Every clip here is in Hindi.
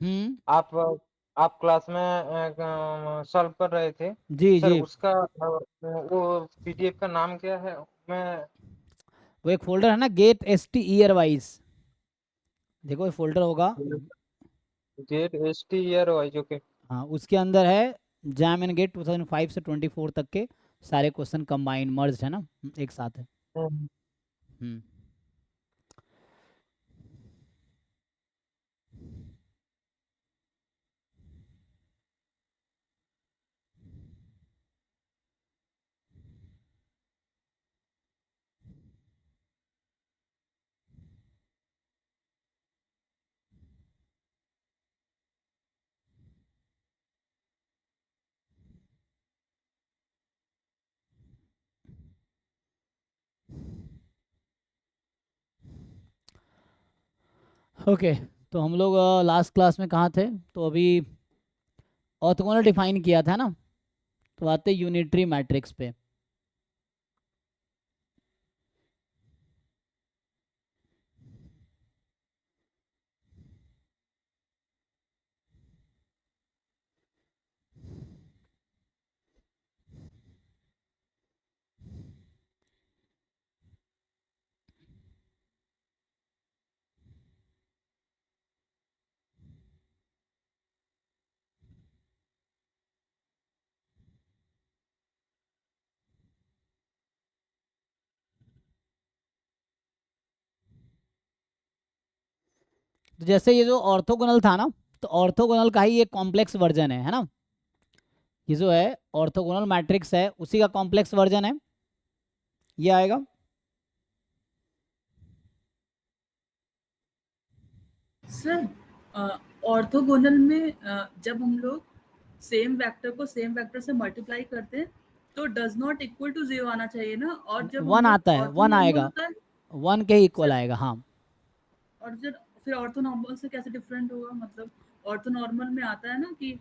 हम्म। आप आप क्लास में सॉल्व कर रहे थे जी सर, जी। उसका वो पीडीएफ का नाम क्या है? मैं वो एक फोल्डर है ना, get S T year wise, देखो ये फोल्डर होगा। Z S T year wise, okay. हाँ, उसके अंदर है जैम एंड गेट 2005 से 24 तक के सारे क्वेश्चन कंबाइंड मर्ज है ना, एक साथ है। हम्म। ओके, तो हम लोग लास्ट क्लास में कहाँ थे? तो अभी ऑर्थोगोनल डिफाइन किया था ना, तो आते यूनिटरी मैट्रिक्स पे। तो जैसे ये जो ऑर्थोगोनल था ना, तो ऑर्थोगोनल का ही एक कॉम्प्लेक्स वर्जन है ना, ये जो है ऑर्थोगोनल मैट्रिक्स है उसी का कॉम्प्लेक्स वर्जन है, ये आएगा। सर ऑर्थोगोनल में जब हम लोग सेम वेक्टर को सेम वेक्टर से मल्टीप्लाई करते हैं तो डज नॉट इक्वल टू 0 आना चाहिए ना, और जब हम वन लोग आता है, वन ऑर्थोनॉर्मल आएगा, होता है वन के ही इक्वल सर, आएगा, हाँ। और जब फिर ऑर्थोनॉर्मल से कैसे डिफरेंट होगा? मतलब ऑर्थोनॉर्मल में आता है ना कि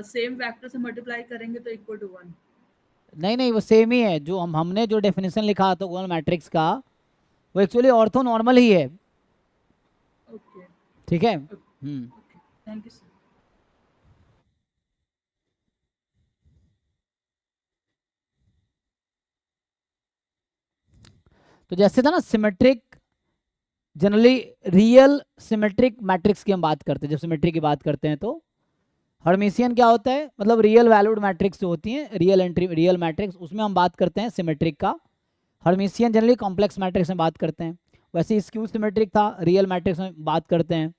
सेम वेक्टर से मल्टीप्लाई करेंगे तो इक्वल टू 1। नहीं नहीं, वो सेम ही है, जो हमने जो डेफिनेशन लिखा ऑर्थोगोनल मैट्रिक्स का, वो एक्चुअली ऑर्थो नॉर्मल ही है। ओके ठीक है। Okay, thank you sir. तो जैसे था ना symmetric, generally real symmetric matrix की हम बात करते हैं, जब सिमेट्री की बात करते हैं तो हर्मिशियन क्या होता है, मतलब रियल वैल्यूड मैट्रिक्स जो होती हैं, रियल एंट्री रियल मैट्रिक्स, उसमें हम बात करते हैं सिमेट्रिक का। हर्मिशियन जनरली कॉम्प्लेक्स मैट्रिक्स में बात करते हैं। वैसे स्क्यू सिमेट्रिक था, रियल मैट्रिक्स में बात करते हैं।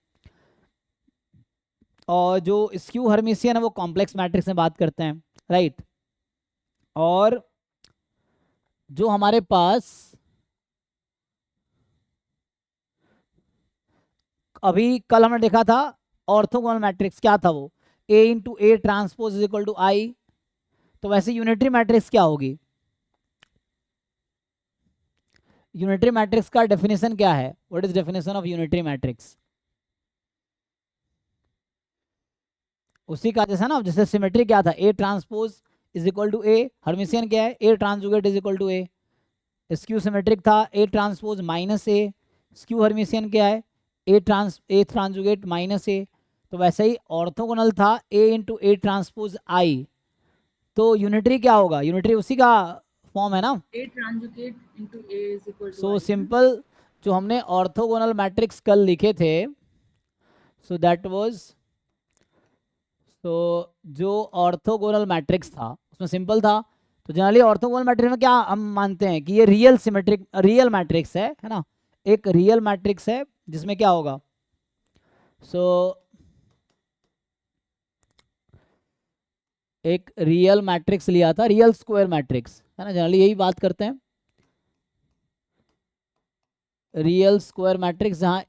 और जो स्क्यू हर्मिशियन है वो कॉम्प्लेक्स मैट्रिक्स में बात करते हैं, राइट। और जो हमारे पास अभी कल हमने देखा था ऑर्थोगोनल मैट्रिक्स, क्या था वो, A into A transpose is equal to I. तो वैसे यूनिटरी मैट्रिक्स क्या होगी? यूनिटरी मैट्रिक्स का डेफिनेशन क्या है? What is definition of unitary matrix? उसी का जैसा ना, जैसे सिमेट्री क्या था, A transpose is equal to A, Hermitian क्या है, A transjugate is equal to A. Skew symmetric था, A transpose minus A. Skew Hermitian क्या है, ए ट्रांसजुगेट माइनस ए। तो वैसे ही ऑर्थोगोनल था, ए इंटू ए ट्रांसपोज आई। तो यूनिटरी क्या होगा? यूनिटरी उसी का फॉर्म है ना। A transjugate into A is equal to so I ना। सिंपल, जो हमने ऑर्थोगोनल मैट्रिक्स कल लिखे थे, सो दैट वाज, तो जो ऑर्थोगोनल मैट्रिक्स था उसमें सिंपल था। तो जनरली ऑर्थोगोनल मैट्रिक्स में क्या हम मानते हैं कि ये रियल सिमेट्रिक रियल मैट्रिक्स है ना, एक रियल मैट्रिक्स है जिसमें क्या होगा, सो एक रियल मैट्रिक्स लिया था, रियल स्क्वायर मैट्रिक्स है ना, जनरली यही बात करते हैं, रियल स्क्वायर मैट्रिक्स जहाँ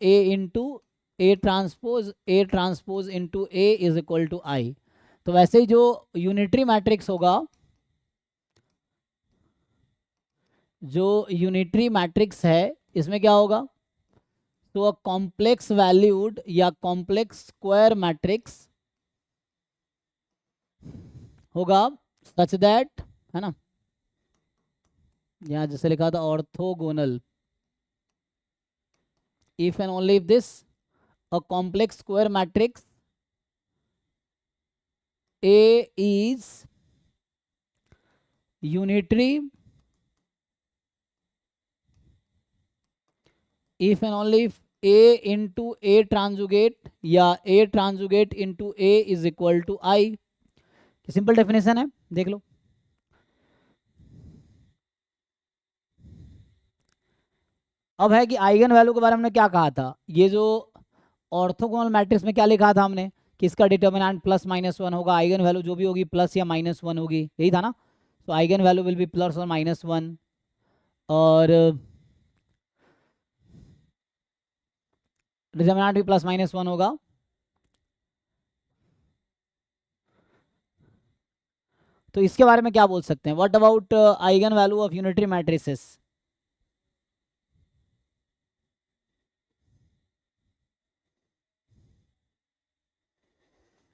A transpose into A is equal to I. तो वैसे ही जो यूनिटरी मैट्रिक्स होगा, जो यूनिटरी मैट्रिक्स है इसमें क्या होगा, तो अ कॉम्प्लेक्स वैल्यूड या कॉम्प्लेक्स स्क्वायर मैट्रिक्स होगा, सच दैट, है ना, यहाँ जैसे लिखा था orthogonal, if and only if this, a complex square matrix A is unitary if and only if A into A ट्रांजुगेट या A ट्रांजुगेट into A is equal to I. Simple definition है, देख लो. अब है कि आइगन वैल्यू के बारे में हमने क्या कहा था. ये जो ऑर्थोगोनल मैट्रिक्स में क्या लिखा था हमने कि इसका डिटर्मिनेंट प्लस माइनस वन होगा, आइगन वैल्यू जो भी होगी प्लस या माइनस वन होगी, यही था ना. तो eigen value will B plus और माइनस वन, और डिटर्मिनेंट भी प्लस माइनस वन होगा. तो इसके बारे में क्या बोल सकते हैं, what about eigen value of unitary matrices.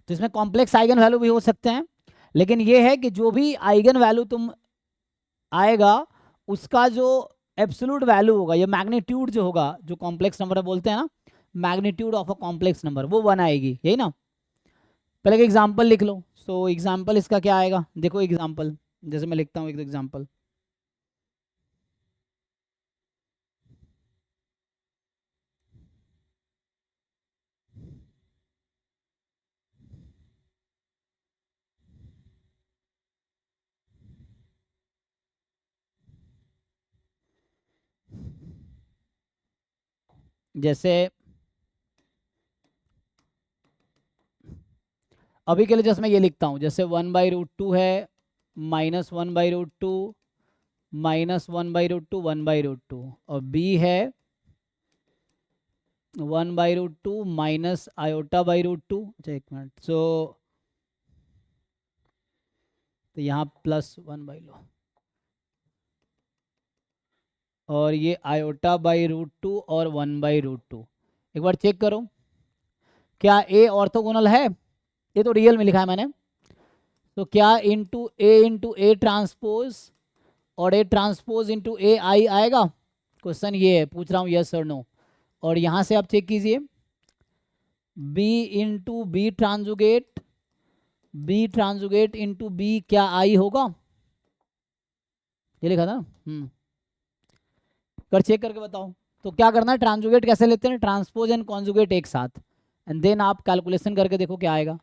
तो इसमें कॉम्प्लेक्स आइगन वैल्यू भी हो सकते हैं, लेकिन ये है कि जो भी आइगन वैल्यू तुम आएगा उसका जो एब्सोल्यूट वैल्यू होगा, ये मैग्नीट्यूड जो होगा, जो कॉम्प्लेक्स नंबर बोलते हैं ना, magnitude of a complex number, वो वन आएगी, यही ना. पहले एक एग्जांपल लिख लो. सो एग्जांपल इसका क्या आएगा, देखो एग्जांपल, जैसे मैं लिखता हूँ एक एग्जांपल. जैसे अभी के लिए जैसे मैं ये लिखता हूँ, जैसे 1/√2 है, -1/√2, -1/√2, 1/√2, और b है 1/√2 माइनस i/√2. अच्छा एक मिनट, तो यहाँ प्लस 1 लो, और ये i/√2 और 1/√2. एक बार चेक करो क्या a ऑर्थोगोनल है. ये तो रियल में लिखा है मैंने. तो क्या इंटू ए ट्रांसपोज और ए ट्रांसपोज इंटू ए आई आएगा. क्वेश्चन ये है, पूछ रहा हूँ यस और नो. और यहाँ से आप चेक कीजिए, b into B transjugate into B, क्या आई होगा. ये लिखा था. कर चेक करके बताओ. तो क्या करना है, ट्रांजुगेट कैसे लेते हैं, ट्रांसपोज एंड कॉन्जुगेट एक साथ, एंड देन आप कैलकुलेशन करके देखो क्या आएगा.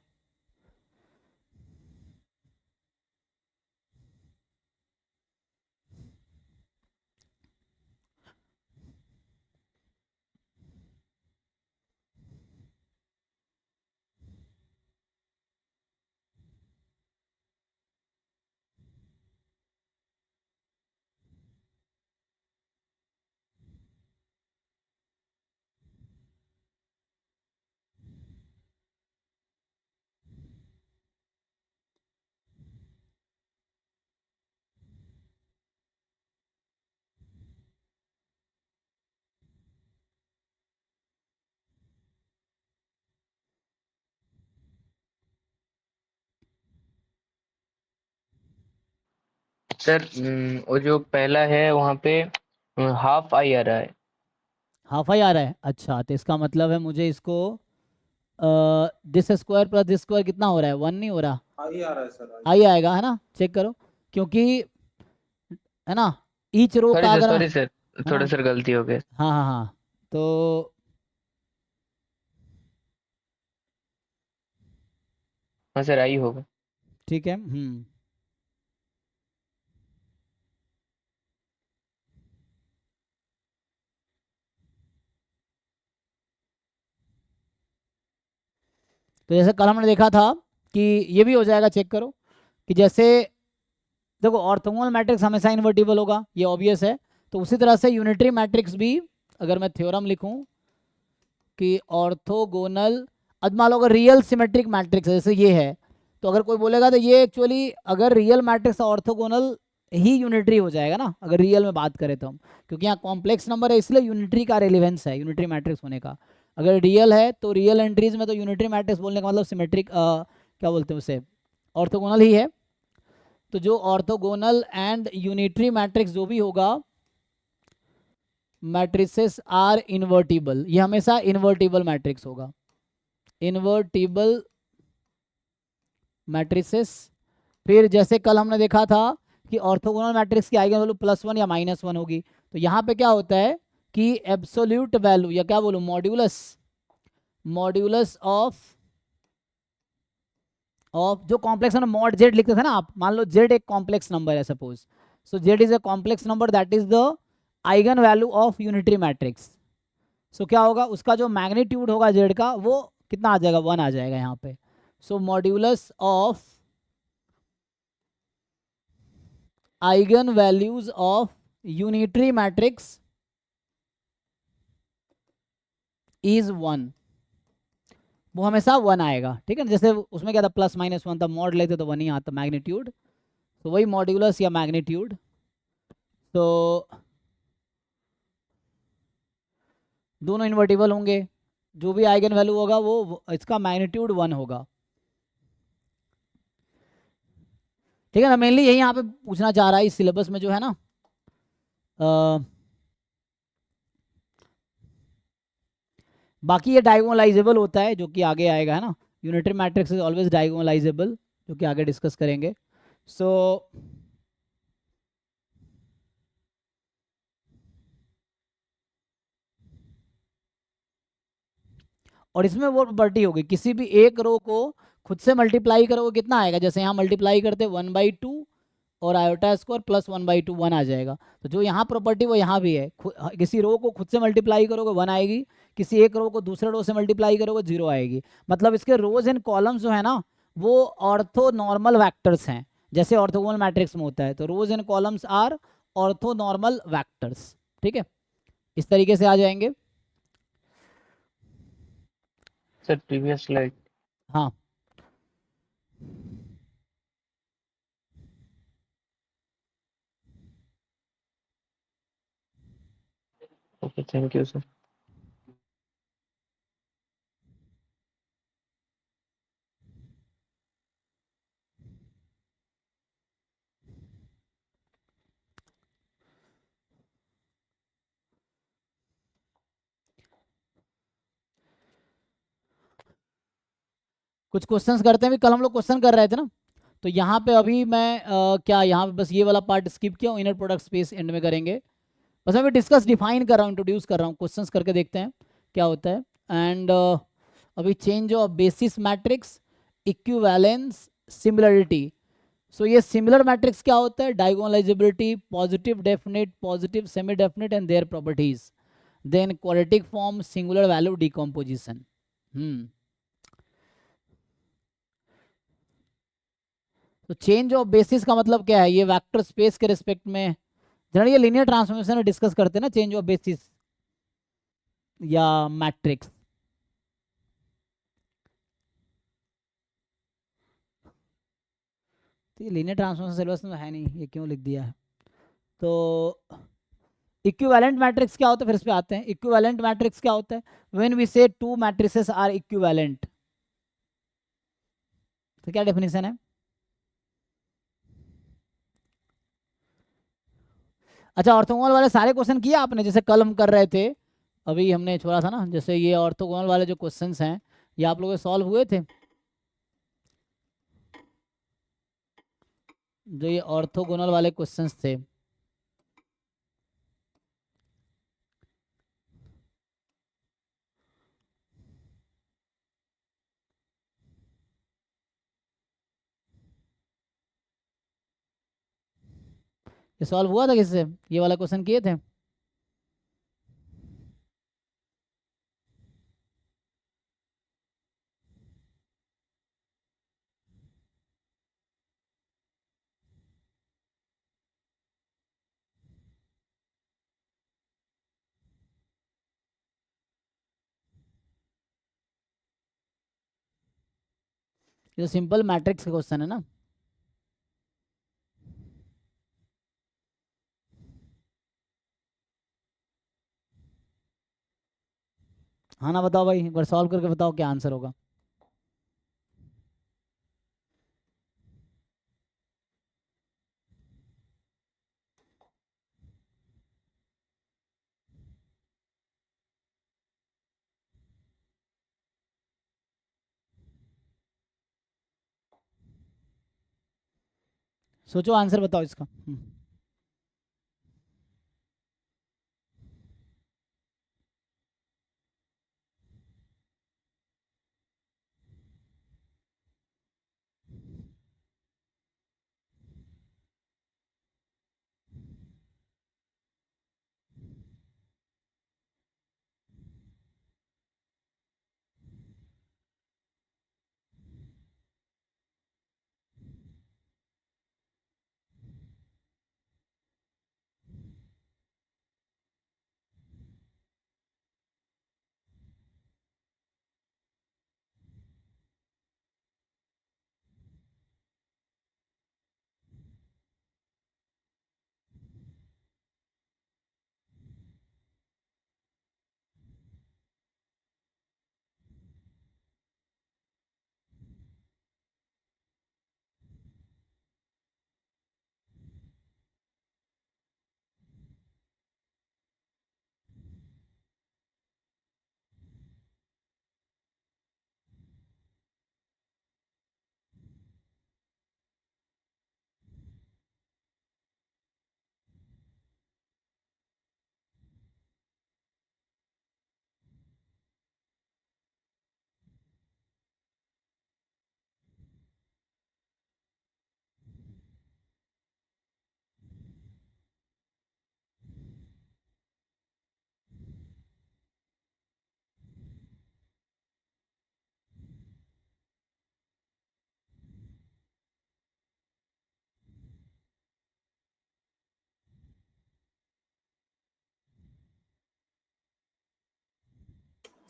सर वो जो पहला है वहाँ पे हाफ आई आ रहा है. हाफ आई आ रहा है. अच्छा, तो इसका मतलब है मुझे इसको this square plus this square कितना हो रहा है, 1 नहीं हो रहा, आई आ रहा है सर, आई आएगा है ना. चेक करो, क्योंकि है ना ईच रो का अगर, सॉरी सर, है थोड़ा ना, सर गलती हो गया. हाँ हाँ हाँ, तो हाँ सर, आई होगा. ठीक है. तो जैसे कल हमने देखा था कि ये भी हो जाएगा, चेक करो कि जैसे देखो ऑर्थोगोनल मैट्रिक्स हमेशा इन्वर्टिबल होगा, ये ऑब्वियस है. तो उसी तरह से यूनिटरी मैट्रिक्स भी, अगर मैं थ्योरम लिखूं कि ऑर्थोगोनल, अब मान लो अगर रियल सिमेट्रिक मैट्रिक्स जैसे ये है, तो अगर कोई बोलेगा तो ये एक्चुअली अगर रियल मैट्रिक्स ऑर्थोगोनल ही यूनिटरी हो जाएगा ना, अगर रियल में बात करें तो हम, क्योंकि यहाँ कॉम्प्लेक्स नंबर है इसलिए यूनिटरी का रेलिवेंस है यूनिटरी मैट्रिक्स होने का. अगर रियल है तो रियल एंट्रीज में तो यूनिटरी मैट्रिक्स बोलने का मतलब सिमेट्रिक, क्या बोलते हैं उसे, ऑर्थोगोनल ही है. तो जो ऑर्थोगोनल एंड यूनिटरी मैट्रिक्स जो भी होगा, मैट्रिसेस आर इन्वर्टिबल, ये हमेशा इन्वर्टिबल मैट्रिक्स होगा. Invertible matrices. फिर जैसे कल हमने देखा था कि ऑर्थोगोनल मैट्रिक्स की आइगन वैल्यू +1 या -1 होगी, तो यहाँ पे क्या होता है कि एब्सोल्यूट वैल्यू या क्या बोलूँ मॉड्यूलस, मॉड्यूलस ऑफ जो कॉम्प्लेक्स नंबर मॉड जेड लिखते थे ना आप, मान लो जेड एक कॉम्प्लेक्स नंबर है suppose, so Z is a complex number that is the eigen value of unitary matrix. So क्या होगा, उसका जो मैग्नीट्यूड होगा जेड का वो कितना आ जाएगा, 1 आ जाएगा यहाँ पे। So modulus of eigen values of unitary matrix is 1, वो हमेशा 1 आएगा, ठीक है ना। जैसे उसमें क्या था +-1 था, मॉड लेते तो 1 ही आता मैग्नीट्यूड, तो वही मॉड्यूलस या मैग्नीट्यूड। तो दोनों इन्वर्टिबल होंगे, जो भी आइगन वैल्यू होगा वो इसका मैग्नीट्यूड 1 होगा, ठीक है ना। मेनली यही यहाँ पे पूछना चाह रहा है इस सिलेबस में जो है ना। बाकी ये डायगोनलाइजेबल होता है जो कि आगे आएगा है ना, unitary matrix is always diagonalisable, जो कि आगे डिस्कस करेंगे। सो और इसमें वो प्रॉपर्टी होगी, किसी भी एक रो को खुद से मल्टीप्लाई करोगे कितना आएगा, जैसे यहाँ मल्टीप्लाई करते 1/2 और आयोटा स्क्वायर +1/2 1 आ जाएगा। तो जो यहाँ प्रॉपर्टी वो यहाँ भी है, किसी रो को खुद से मल्टीप्लाई करोगे 1 आएगी, किसी एक रो को दूसरे रो से मल्टीप्लाई करोगे 0 आएगी। मतलब इसके रोज एंड कॉलम्स जो है ना वो ऑर्थो नॉर्मल वैक्टर्स हैं, जैसे ऑर्थोगोनल मैट्रिक्स में होता है, तो rows and columns are orthonormal vectors, ठीक है। इस तरीके से आ जाएंगे। Sir previous slide. हाँ ओके, थैंक यू सर। कुछ क्वेश्चंस करते हैं, भी कल हम लोग क्वेश्चन कर रहे थे ना, तो यहाँ पे अभी मैं क्या यहाँ पे बस ये वाला पार्ट स्किप किया हूँ, इनर प्रोडक्ट स्पेस एंड में करेंगे। बस मैं डिस्कस डिफाइन कर रहा हूँ, इंट्रोड्यूस कर रहा हूँ, क्वेश्चंस करके देखते हैं क्या होता है। एंड अभी change of basis matrix, equivalence, similarity. So ये सिमिलर मैट्रिक्स क्या होता है, diagonalizability, positive definite, positive semi definite and their properties, then quadratic form, singular value decomposition. तो चेंज ऑफ बेसिस का मतलब क्या है, ये वेक्टर स्पेस के रिस्पेक्ट में, जरा ये लीनियर ट्रांसफॉर्मेशन में डिस्कस करते हैं ना चेंज ऑफ बेसिस या मैट्रिक्स। तो ये लीनियर ट्रांसफॉर्मेशन सिलेबस में है नहीं, ये क्यों लिख दिया है। तो इक्विवेलेंट मैट्रिक्स क्या होता है, फिर इस पे आते हैं। इक्विवेलेंट मैट्रिक्स क्या होता है, when we say two matrices are equivalent, तो क्या डेफिनेशन है। अच्छा, ऑर्थोगोनल वाले सारे क्वेश्चन किए आपने, जैसे कल हम कर रहे थे, अभी हमने छोड़ा था ना, जैसे ये ऑर्थोगोनल वाले जो क्वेश्चंस हैं ये आप लोगों के सॉल्व हुए थे, जो ये ऑर्थोगोनल वाले क्वेश्चंस थे। ये सॉल्व हुआ था किससे, ये वाला क्वेश्चन किए थे। ये सिंपल मैट्रिक्स का क्वेश्चन है ना। हाँ ना, बताओ भाई, एक बार सॉल्व करके बताओ क्या आंसर होगा। सोचो, आंसर बताओ इसका।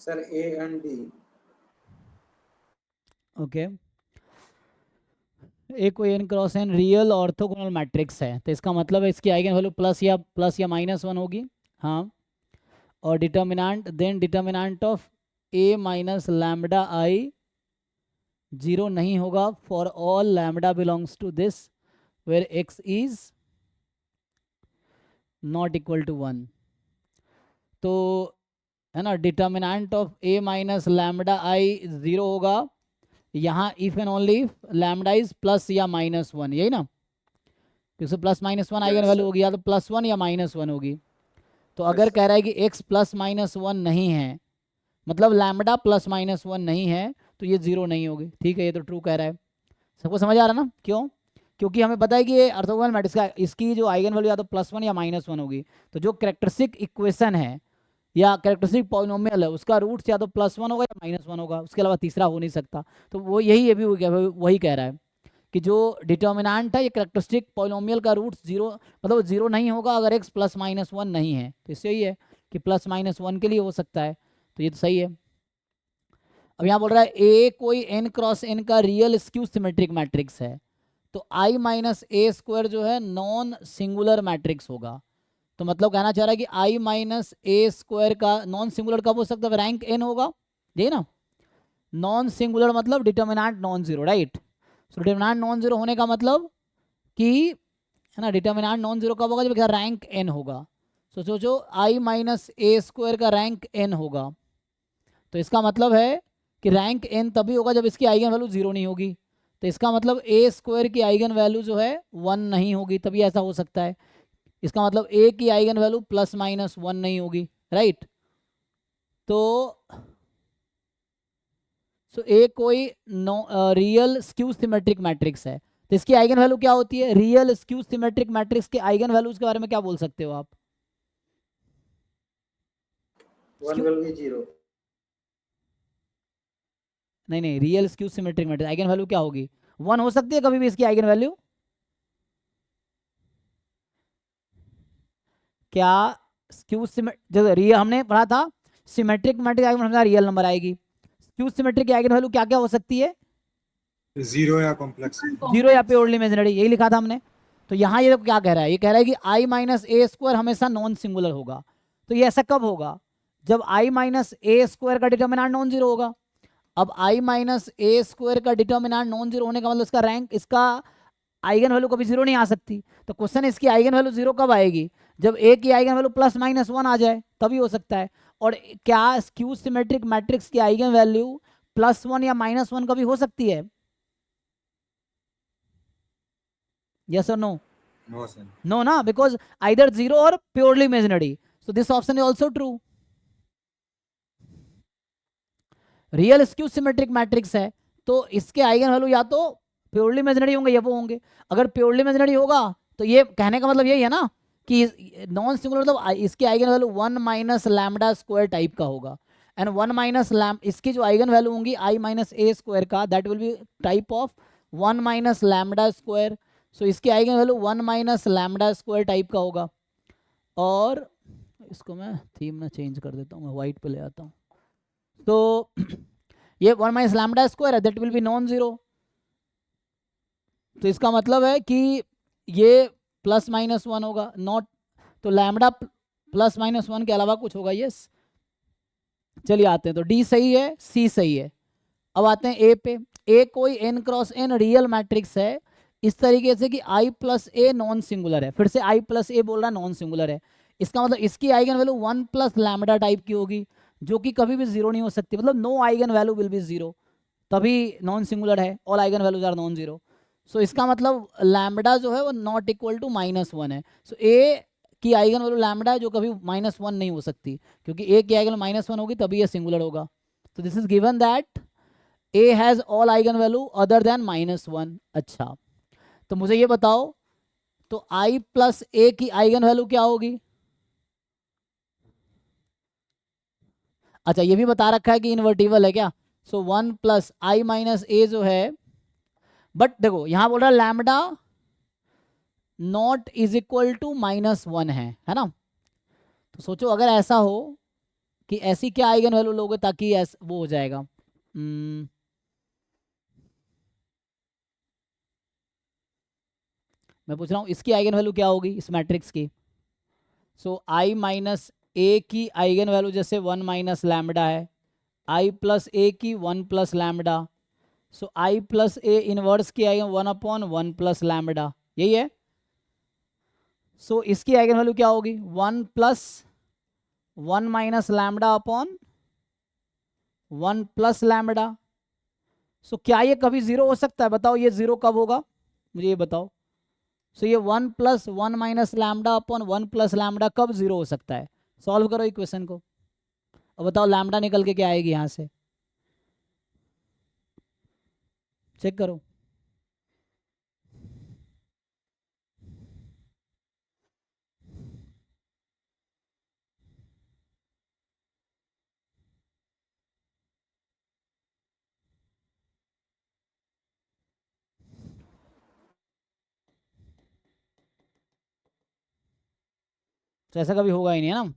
Sir A and D. Okay, A कोई n cross n real orthogonal matrix है, तो इसका मतलब है इसकी आइगन वैल्यू प्लस या -1 होगी। हाँ, और determinant, then determinant of a minus lambda I 0 नहीं होगा for all lambda belongs to this where x is not equal to 1। तो है ना, determinant of a minus lambda I 0 होगा यहाँ if and only lambda is plus या -1, यही ना, क्योंकि +-1 आइगन वैल्यू होगी, या तो +1 या -1 होगी। तो अगर कह रहा है कि x +-1 नहीं है, मतलब लैम्बडा +-1 नहीं है, तो ये 0 नहीं होगी। ठीक है, ये तो ट्रू कह रहा है। सबको समझ आ रहा ना? क्यों? क्योंकि हमें पता है कि ये ऑर्थोगोनल मैट्रिक्स का इसकी जो आइगन वैल्यू या तो +1 या -1 होगी। तो जो कैरेक्टरिस्टिक इक्वेशन है या कैरेक्टरिस्टिक पॉलिनोमियल है, उसका रूट्स या तो +1 होगा या -1 होगा, उसके अलावा तीसरा हो नहीं सकता। तो वो यही अभी वही कह रहा है कि जो डिटर्मिनेंट है ये कैरेक्टरिस्टिक पॉलिनोमियल का रूट्स 0, मतलब 0 नहीं होगा अगर x +-1 नहीं है। तो इससे ही है कि +-1 के लिए हो सकता है, तो ये तो सही है। अब यहाँ बोल रहा है ए कोई n क्रॉस n का रियल स्क्यू सिमेट्रिक मैट्रिक्स है, तो i माइनस ए स्क्वायर जो है नॉन सिंगुलर मैट्रिक्स होगा। तो मतलब कहना चाह रहा है कि i माइनस ए स्क्वायर का नॉन सिंगुलर कब हो सकता है? रैंक n होगा, यही ना। नॉन सिंगुलर मतलब determinant non zero, right. So determinant non zero होने का मतलब कि, है ना, डिटर्मिनेंट नॉन जीरो कब होगा? जब रैंक n होगा। सो सोचो i माइनस ए स्क्वायर का रैंक n होगा, तो इसका मतलब है कि रैंक n तभी होगा जब इसकी आइगन वैल्यू 0 नहीं होगी। तो इसका मतलब ए स्क्वायर की आइगन वैल्यू जो है 1 नहीं होगी, तभी ऐसा हो सकता है। इसका मतलब ए की आइगन वैल्यू +-1 नहीं होगी, राइट। तो ए कोई रियल स्क्यू सिमेट्रिक मैट्रिक्स है, तो इसकी आइगन वैल्यू क्या होती है? रियल स्क्यू सिमेट्रिक मैट्रिक्स के आइगन वैल्यूज के बारे में क्या बोल सकते हो आप? 1 will be 0। नहीं, real skew symmetric matrix eigen value क्या होगी? 1 हो सकती है कभी भी इसकी आइगन वैल्यू? क्या स्क्यू जब रियल हमने पढ़ा था symmetric matrix eigen value real number आएगी। स्क्यू सिमेट्रिक की आइगन वैल्यू क्या क्या हो सकती है? 0 या कॉम्प्लेक्स। 0 या प्योरली इमेजिनरी, यही लिखा था हमने। तो यहाँ ये क्या कह रहा है? ये कह रहा है कि i माइनस ए स्क्वायर हमेशा नॉन सिंगुलर होगा। तो ये ऐसा कब होगा? जब i माइनस ए स्क्वायर का डिटर्मिनेंट नॉन जीरो होगा। अब i माइनस ए स्क्वायर का डिटर्मिनेंट नॉन जीरो होने का मतलब इसका रैंक, इसका आइगन वैल्यू कभी 0 नहीं आ सकती। तो क्वेश्चन इसकी आइगन वैल्यू 0 कब आएगी? जब ए की आइगन वैल्यू +-1 आ जाए, तभी हो सकता है। और क्या स्क्यू सिमेट्रिक मैट्रिक्स की आइगन वैल्यू +1 या -1 कभी हो सकती है? Yes or no? No, sir. No, na, because either 0 or purely imaginary. So this option is also true. Real skew symmetric matrix है तो इसके आइगन वैल्यू या तो प्योरली इमेजिनरी होंगे या वो होंगे. अगर प्योरली इमेजिनरी होगा तो ये कहने का मतलब यही है ना कि नॉन सिंगुलर मतलब इसके eigen value 1 minus lambda square type का होगा. एंड 1 माइनस इसकी जो आइगन वैल्यू होंगी आई माइनस ए स्क्वायर का, that will be type of 1 minus lambda square. So इसकी eigen value 1 minus lambda square type का होगा. और इसको मैं थीम में चेंज कर देता हूँ, मैं वाइट पे ले आता हूँ. तो ये 1 माइनस लैम्डा स्क्वायर है, that will B non zero. तो इसका मतलब है कि ये प्लस माइनस 1 होगा, नॉट. तो लैम्डा प्लस माइनस 1 के अलावा कुछ होगा. यस. चलिए आते हैं. तो डी सही है, सी सही है. अब आते हैं ए पे. ए कोई n cross n real matrix है इस तरीके से कि i plus a non singular है. फिर से i प्लस ए बोल रहा है नॉन सिंगुलर है. इसका मतलब इसकी eigen value 1 plus lambda type की होगी जो कि कभी भी जीरो नहीं हो सकती. मतलब no eigen value will be zero, तभी नॉन सिंगुलर है. All eigen values are non zero. So इसका मतलब लैम्डा जो है वो नॉट इक्वल टू -1 है. सो ए की आइगन वैल्यू लैम्डा है जो कभी -1 नहीं हो सकती, क्योंकि ए की आइगन -1 होगी तभी ये सिंगुलर होगा. तो this is given that A has all eigen value other than -1. अच्छा, तो मुझे ये बताओ तो i प्लस ए की आइगन वैल्यू क्या होगी? अच्छा, ये भी बता रखा है कि इन्वर्टिबल है क्या. सो 1 प्लस आई माइनस ए जो है, बट देखो यहां बोल रहा है lambda not is equal to -1 है ना. तो सोचो अगर ऐसा हो कि ऐसी क्या आइगन वैल्यू लोगे ताकि वो हो जाएगा. मैं पूछ रहा हूँ इसकी आइगन वैल्यू क्या होगी इस मैट्रिक्स की. सो आई माइनस ए की आइगन वैल्यू जैसे 1 माइनस लैम्डा है, आई प्लस ए की 1 plus lambda. So I plus A inverse की आइगन 1/1 प्लस लैम्डा, यही है. सो इसकी आइगन वैल्यू क्या होगी? 1 plus 1 minus lambda upon 1 plus lambda. So क्या ये कभी जीरो हो सकता है? बताओ ये जीरो कब होगा, मुझे ये बताओ. सो ये 1 plus 1 minus lambda upon 1 plus lambda कब जीरो हो सकता है? सॉल्व करो इक्वेशन को और बताओ लैम्डा निकल के क्या आएगी यहां से. चेक करो. तो ऐसा कभी होगा ही नहीं है ना.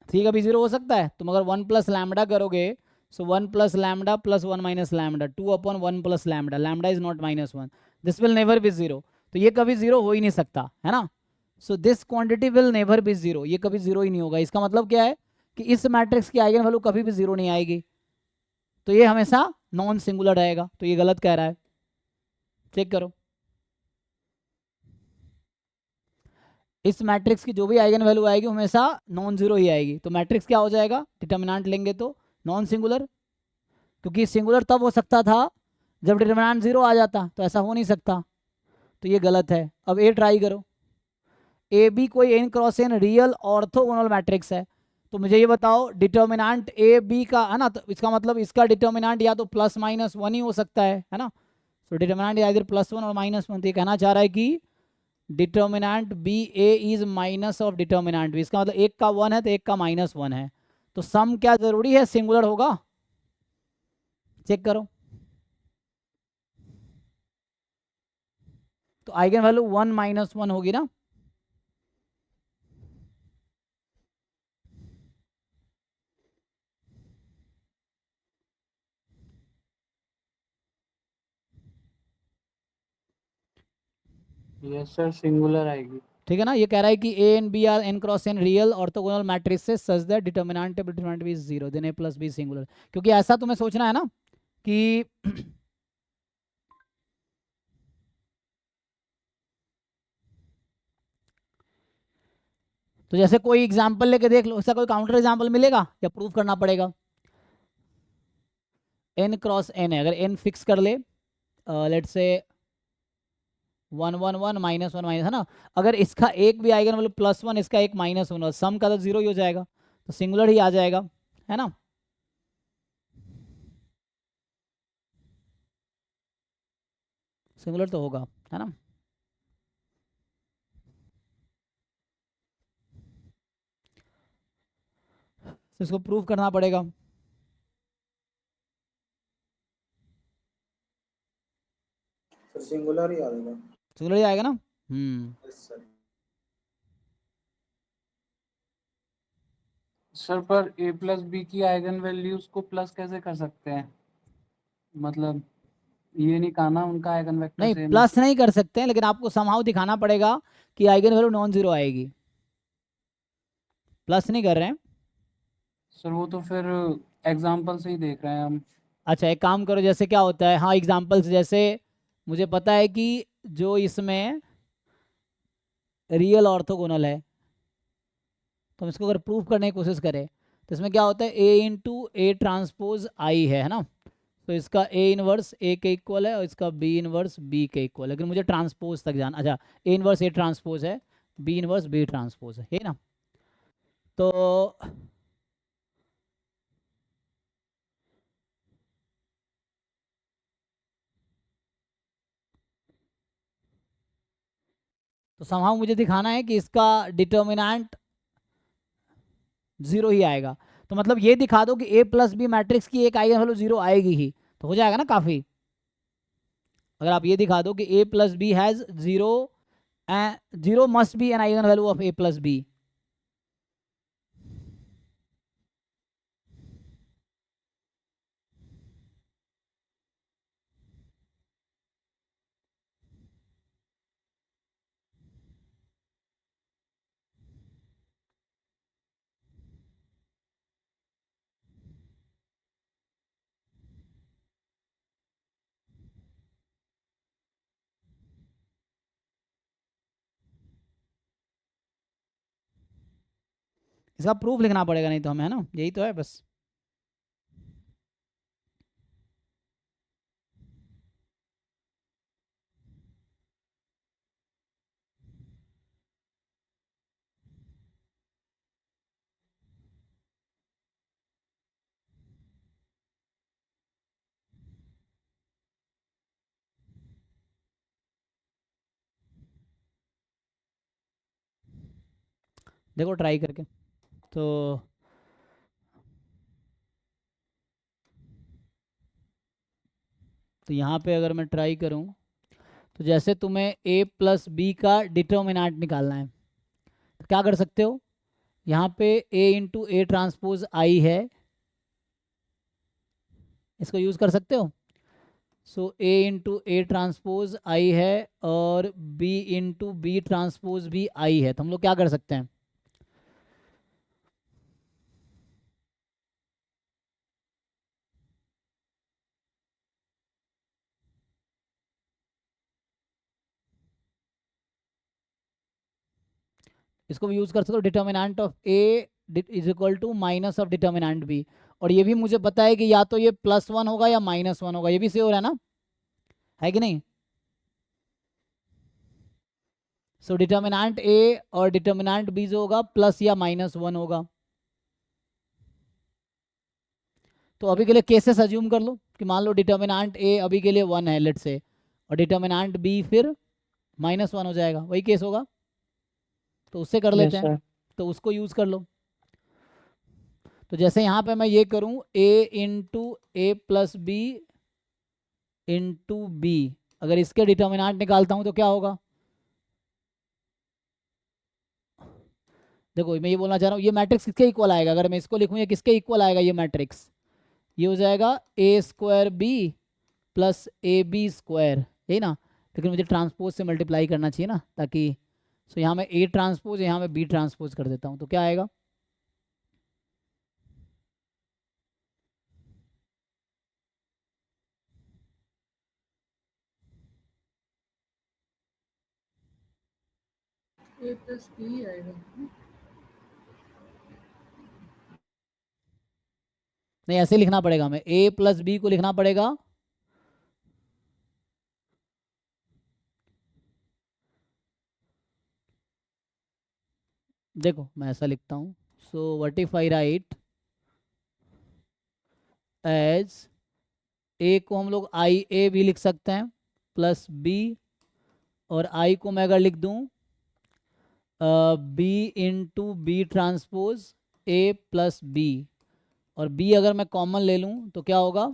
ठीक, अभी जीरो हो सकता है. तुम अगर 1 प्लस लैम्डा करोगे, सो 1 plus lambda plus 1 minus lambda 2/1 plus lambda. Lambda is not -1. This will never be zero. तो ये कभी जीरो हो ही नहीं सकता है ना. So this quantity will never be zero. ये कभी जीरो ही नहीं होगा. इसका मतलब क्या है कि इस मैट्रिक्स की आइगन वैल्यू कभी भी जीरो नहीं आएगी. तो ये हमेशा नॉन सिंगुलर रहेगा. तो ये गलत कह रहा है. चेक करो. इस मैट्रिक्स की जो भी आइगन वैल्यू आएगी हमेशा नॉन जीरो ही आएगी. तो मैट्रिक्स क्या हो जाएगा? डिटर्मिनेंट लेंगे तो नॉन सिंगुलर, क्योंकि सिंगुलर तब हो सकता था जब डिटर्मिनेंट जीरो आ जाता. तो ऐसा हो नहीं सकता. तो ये गलत है. अब ए ट्राई करो. ए बी कोई n cross n real orthogonal matrix है. तो मुझे ये बताओ डिटर्मिनेंट ए बी का है ना, तो इसका मतलब इसका डिटर्मिनेंट या तो +-1 ही हो सकता है ना. तो डिटर्मिनेंट इधर +1 और -1. तो ये कहना चाह रहा है कि determinant B A is minus of determinant B. इसका मतलब एक का 1 है तो एक का -1 है. तो सम क्या जरूरी है? सिंगुलर होगा. चेक करो. तो आइगन वैल्यू 1 -1 होगी ना. यस सर, सिंगुलर आएगी. ठीक है ना. ये कह रहा है कि A and B are n cross n real orthogonal matrices such that determinant B is zero, then a plus B singular. क्योंकि ऐसा तुम्हें सोचना है ना कि तो जैसे कोई एग्जांपल लेके देख लो. ऐसा कोई काउंटर एग्जांपल मिलेगा या प्रूफ करना पड़ेगा? n क्रॉस n है, अगर n फिक्स कर ले, लेट्स से 1 1 1 माइनस 1 माइनस, है ना, अगर इसका एक भी आएगा मतलब +1, इसका एक -1, सम का तो 0 ही हो जाएगा, तो सिंगुलर ही आ जाएगा, है ना। सिंगुलर तो होगा, है ना। तो इसको प्रूव करना पड़ेगा। सर सिंगुलर ही आएगा। सिंगुलर ही आएगा ना। Yes sir. सर पर a प्लस बी की आइगन वैल्यूज को प्लस कैसे कर सकते हैं? मतलब ये नहीं कहा ना उनका आइगन वेक्टर नहीं, सेम है। प्लस नहीं कर सकते हैं, लेकिन आपको समहाउ दिखाना पड़ेगा कि आइगन वैल्यू नॉन जीरो आएगी। प्लस नहीं कर रहे हैं। सर वो तो फिर एग्जाम्पल से ही देख रहे हैं हम। अच्छा, एक काम करो, जैसे क्या होता है, हाँ एग्जाम्पल्स, जैसे मुझे पता है कि जो इसमें रियल ऑर्थोगोनल है, तो हम इसको अगर प्रूव करने की कोशिश करें तो इसमें क्या होता है, ए इंटू ए ट्रांसपोज आई है ना, तो इसका ए इनवर्स ए के इक्वल है और इसका बी इनवर्स बी के इक्वल है, लेकिन मुझे ट्रांसपोज तक जाना। अच्छा, ए इनवर्स ए ट्रांसपोज है, बी इनवर्स बी ट्रांसपोज है, ये ना। तो समहाउ मुझे दिखाना है कि इसका डिटर्मिनेंट 0 ही आएगा। तो मतलब ये दिखा दो कि ए प्लस बी मैट्रिक्स की एक आइगन वैल्यू 0 आएगी ही, तो हो जाएगा ना काफ़ी। अगर आप ये दिखा दो कि A plus B has 0 and 0 must be an eigen value of A plus B. इसका प्रूफ लिखना पड़ेगा, नहीं तो हमें, है ना, यही तो है बस। देखो ट्राई करके, तो यहाँ पे अगर मैं ट्राई करूँ, तो जैसे तुम्हें ए प्लस बी का डिटर्मिनेंट निकालना है, तो क्या कर सकते हो, यहाँ पे ए इंटू ए ट्रांसपोज आई है, इसको यूज़ कर सकते हो। सो ए इंटू ए ट्रांसपोज आई है और बी इंटू बी ट्रांसपोज भी आई है, तो हम लोग क्या कर सकते हैं, इसको भी यूज़ कर सकते हो, determinant of A is equal to minus of determinant B. और ये भी मुझे पता है कि या तो ये +1 होगा या -1 होगा, ये भी सही हो रहा है ना, है कि नहीं। सो डिटर्मिनेंट ए और डिटर्मिनेंट बी जो होगा प्लस या -1 होगा। तो अभी के लिए केसेस अज्यूम कर लो कि मान लो डिटर्मिनेंट ए अभी के लिए 1 है लेट से, और डिटर्मिनेंट बी फिर -1 हो जाएगा, वही केस होगा, तो उससे कर लेते यस हैं, सर। तो उसको यूज़ कर लो। तो जैसे यहाँ पे मैं ये करूँ ए इंटू ए प्लस बी इंटू बी, अगर इसके डिटर्मिनेंट निकालता हूँ तो क्या होगा, देखो मैं ये बोलना चाह रहा हूँ, ये मैट्रिक्स किसके इक्वल आएगा, अगर मैं इसको लिखूँ ये किसके इक्वल आएगा, ये मैट्रिक्स ये हो जाएगा A square B plus A B square, यही ना। लेकिन मुझे ट्रांसपोज से मल्टीप्लाई करना चाहिए ना, ताकि, सो यहाँ मैं ए ट्रांसपोज, यहाँ मैं बी ट्रांसपोज कर देता हूँ, तो क्या आएगा, ए प्लस बी आएगा। नहीं ऐसे लिखना पड़ेगा हमें, ए प्लस बी को लिखना पड़ेगा देखो मैं ऐसा लिखता हूँ, so what if I write as A को हम लोग आई ए भी लिख सकते हैं प्लस बी, और आई को मैं अगर लिख दूँ B into B transpose A plus B, और बी अगर मैं कॉमन ले लूँ तो क्या होगा,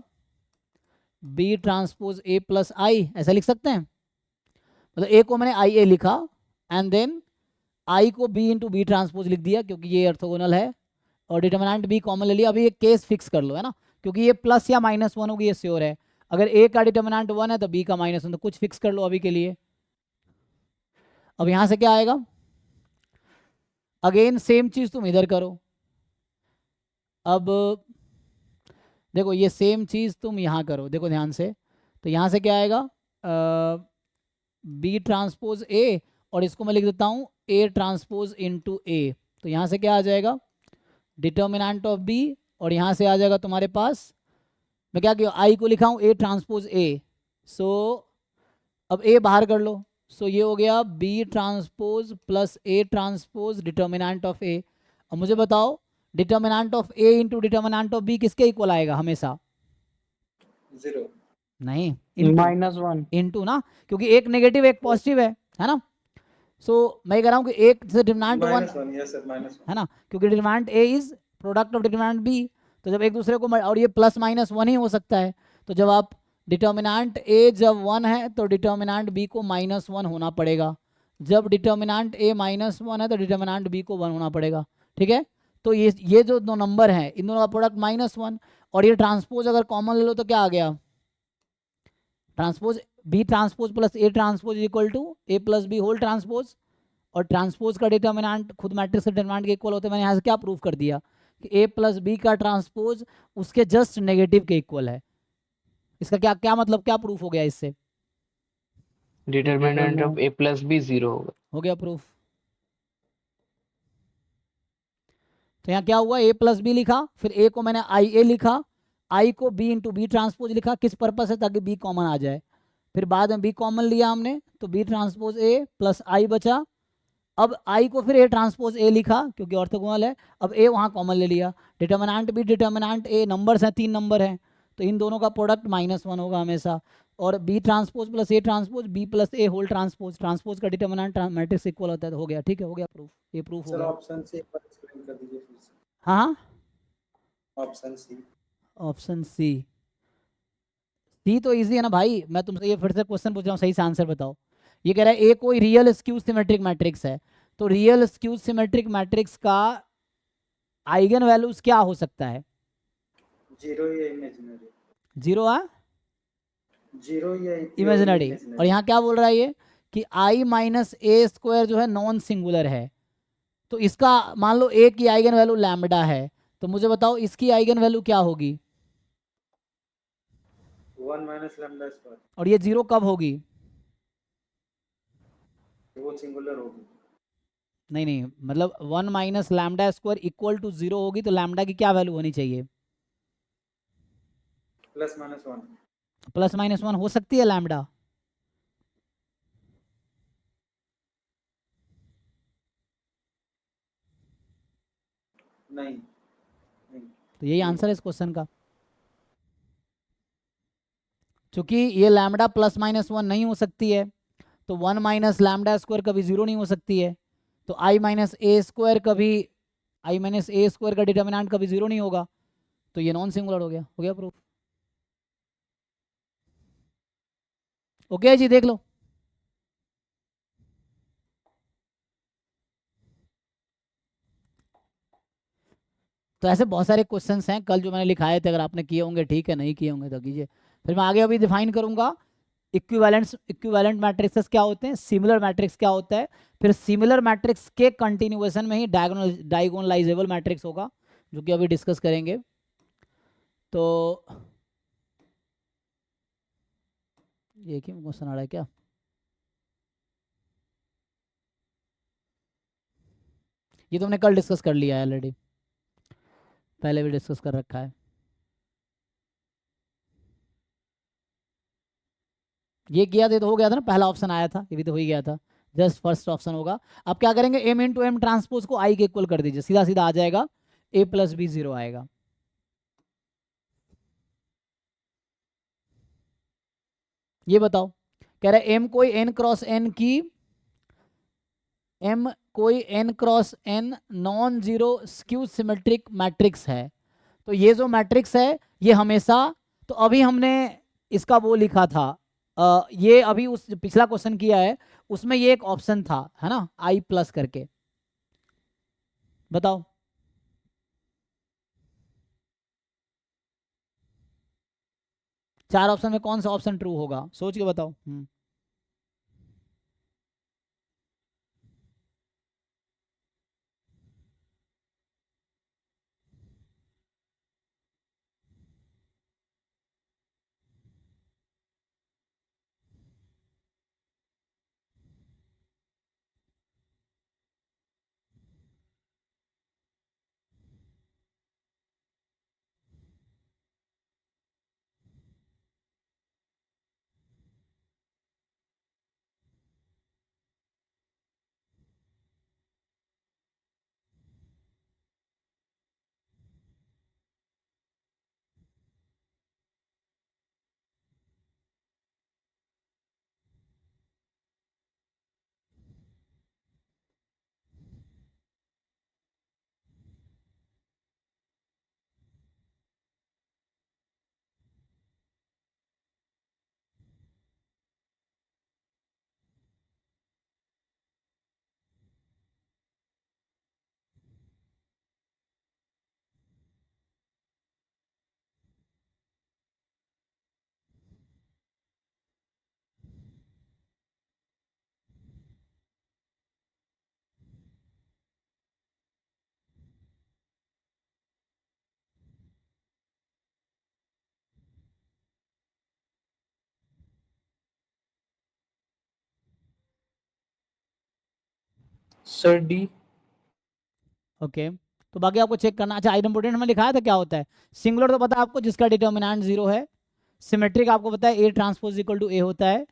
B transpose A plus I, ऐसा लिख सकते हैं। मतलब ए को मैंने आई ए लिखा एंड देन आई को बी इंटू बी ट्रांसपोज लिख दिया क्योंकि ये ऑर्थोगोनल है, और डिटर्मिनेंट बी कॉमन ले लिया। अभी ये केस फिक्स कर लो है ना, क्योंकि ये प्लस या माइनस वन होगी ये श्योर है। अगर ए का डिटर्मिनेंट वन है तो बी का माइनस वन, तो कुछ फिक्स कर लो अभी के लिए। अब यहाँ से क्या आएगा, अगेन सेम चीज़ तुम इधर करो। अब देखो ये सेम चीज़ तुम यहाँ करो, देखो ध्यान से, तो यहाँ से क्या आएगा, बी ट्रांसपोज ए, और इसको मैं लिख देता हूँ ए ट्रांसपोज इनटू ए। तो यहाँ से क्या आ जाएगा, डिटर्मिनेंट ऑफ बी, और यहाँ से आ जाएगा तुम्हारे पास, मैं क्या किया आई को लिखा हूँ ए ट्रांसपोज ए, सो अब ए बाहर कर लो, सो ये हो गया B transpose plus A transpose determinant of A. अब मुझे बताओ determinant of A into determinant of B किसके इक्वल आएगा हमेशा, 0 नहीं -1 इंटू ना, क्योंकि एक नेगेटिव एक पॉजिटिव है ना। सो मैं कह रहा हूँ कि एक से डिटर्मिनेंट वन -1 यस सर -1 है ना, क्योंकि determinant A is product of determinant B, तो जब एक दूसरे को और ये प्लस माइनस वन ही हो सकता है, तो जब आप डिटर्मिनेंट ए जब वन है तो डिटर्मिनेंट बी को -1 होना पड़ेगा, जब डिटर्मिनेंट ए -1 है तो डिटर्मिनेंट बी को 1 होना पड़ेगा, ठीक है। तो ये जो दो नंबर हैं इन दोनों का प्रोडक्ट -1, और ये ट्रांसपोज अगर कॉमन ले लो तो क्या आ गया, transpose B transpose plus A transpose equal to A plus B whole transpose, और ट्रांसपोज का डिटर्मिनेंट खुद मैट्रिक्स के डिटर्मिनेंट के इक्वल होते हैं। मैंने यहाँ से क्या प्रूफ कर दिया कि ए प्लस बी का ट्रांसपोज उसके जस्ट नेगेटिव के इक्वल है। इसका क्या क्या मतलब, क्या प्रूफ हो गया इससे, determinant of A plus B 0 होगा। हो गया प्रूफ। तो यहाँ क्या हुआ, ए प्लस बी लिखा, फिर ए को मैंने आई ए लिखा, आई को बी इंटू बी ट्रांसपोज लिखा, किस पर्पज है, ताकि बी कॉमन आ जाए। फिर बाद में बी कॉमन लिया हमने तो बी ट्रांसपोज ए प्लस आई बचा, अब आई को फिर ए ट्रांसपोज ए लिखा क्योंकि ऑर्थोगोनल है, अब ए वहाँ कॉमन ले लिया, डिटर्मिनेंट बी डिटर्मिनेंट ए, नंबर्स हैं 3 नंबर हैं, तो इन दोनों का प्रोडक्ट -1 होगा हमेशा, और B transpose plus A transpose B plus A whole transpose, transpose का डिटर्मिनेंट मैट्रिक्स इक्वल होता है, तो हो गया, ठीक है, हो गया प्रूफ, ये प्रूफ हो सर गया। ऑप्शन सी एक बार एक्सप्लेन कर दीजिए फिर से। हाँ हाँ, ऑप्शन सी ऑप्शन सी, सी तो इजी है ना भाई, मैं तुमसे ये फिर से क्वेश्चन पूछ रहा हूँ, सही से आंसर बताओ। ये कह रहा है ए कोई रियल स्क्यू सिमेट्रिक मैट्रिक्स है, तो रियल स्क्यू सिमेट्रिक मैट्रिक्स का आइगन वैल्यूज क्या हो सकता है, 0 या इमेजिनरी, 0 है 0 या इमेजिनरी, और यहाँ क्या बोल रहा है ये कि i माइनस ए स्क्वायर जो है नॉन सिंगुलर है, तो इसका मान लो ए की आइगन वैल्यू लैम्बडा है, तो मुझे बताओ इसकी आइगन वैल्यू क्या होगी, 1 माइनस लैम्डा स्क्वायर, और ये 0 कब होगी, वो सिंगुलर होगी। नहीं नहीं, मतलब 1 minus lambda square equal to 0 होगी, तो लैम्डा की क्या वैल्यू होनी चाहिए, +-1 +-1 हो सकती है लैम्डा, नहीं तो यही आंसर है इस क्वेश्चन का। चूंकि ये लैम्डा +-1 नहीं हो सकती है, तो 1 माइनस लैम्डा स्क्वायर कभी 0 नहीं हो सकती है, तो i माइनस ए स्क्वायर का डिटर्मिनेंट कभी 0 नहीं होगा, तो ये नॉन सिंगुलर हो गया प्रूफ। ओके जी, देख लो। तो ऐसे बहुत सारे क्वेश्चंस हैं कल जो मैंने लिखाए थे, अगर आपने किए होंगे ठीक है, नहीं किए होंगे तो कीजिए। फिर मैं आगे अभी डिफाइन करूंगा इक्विवेलेंट मैट्रिक्सेस क्या होते हैं, सिमिलर मैट्रिक्स क्या होता है, फिर सिमिलर मैट्रिक्स के कंटिन्यूएशन में ही डायगोनलाइजेबल मैट्रिक्स होगा, जो कि अभी डिस्कस करेंगे। तो ये क्यों क्वेश्चन आ रहा है क्या, ये तो हमने कल डिस्कस कर लिया है ऑलरेडी, पहले भी डिस्कस कर रखा है। ये किया तो हो गया था ना, पहला ऑप्शन आया था, ये भी तो हो ही गया था, जस्ट फर्स्ट ऑप्शन होगा। अब क्या करेंगे, m इंटू एम ट्रांसपोज को i के इक्वल कर दीजिए, सीधा सीधा आ जाएगा, a प्लस बी 0 आएगा। ये बताओ, कह रहा है m कोई n क्रॉस n की, m कोई n cross n non zero skew symmetric matrix है। तो ये जो मैट्रिक्स है ये हमेशा, तो अभी हमने इसका वो लिखा था, ये अभी उस पिछला क्वेश्चन किया है उसमें ये एक ऑप्शन था, है ना, i प्लस करके। बताओ चार ऑप्शन में कौन सा ऑप्शन ट्रू होगा, सोच के बताओ। Sir D. ओके तो बाकी आपको चेक करना। अच्छा आइडेम्पोटेंट में लिखाया था क्या होता है, सिंगुलर तो पता है आपको, जिसका डिटर्मिनेंट 0 है, सिमेट्रिक आपको पता है a transpose equal to a होता है,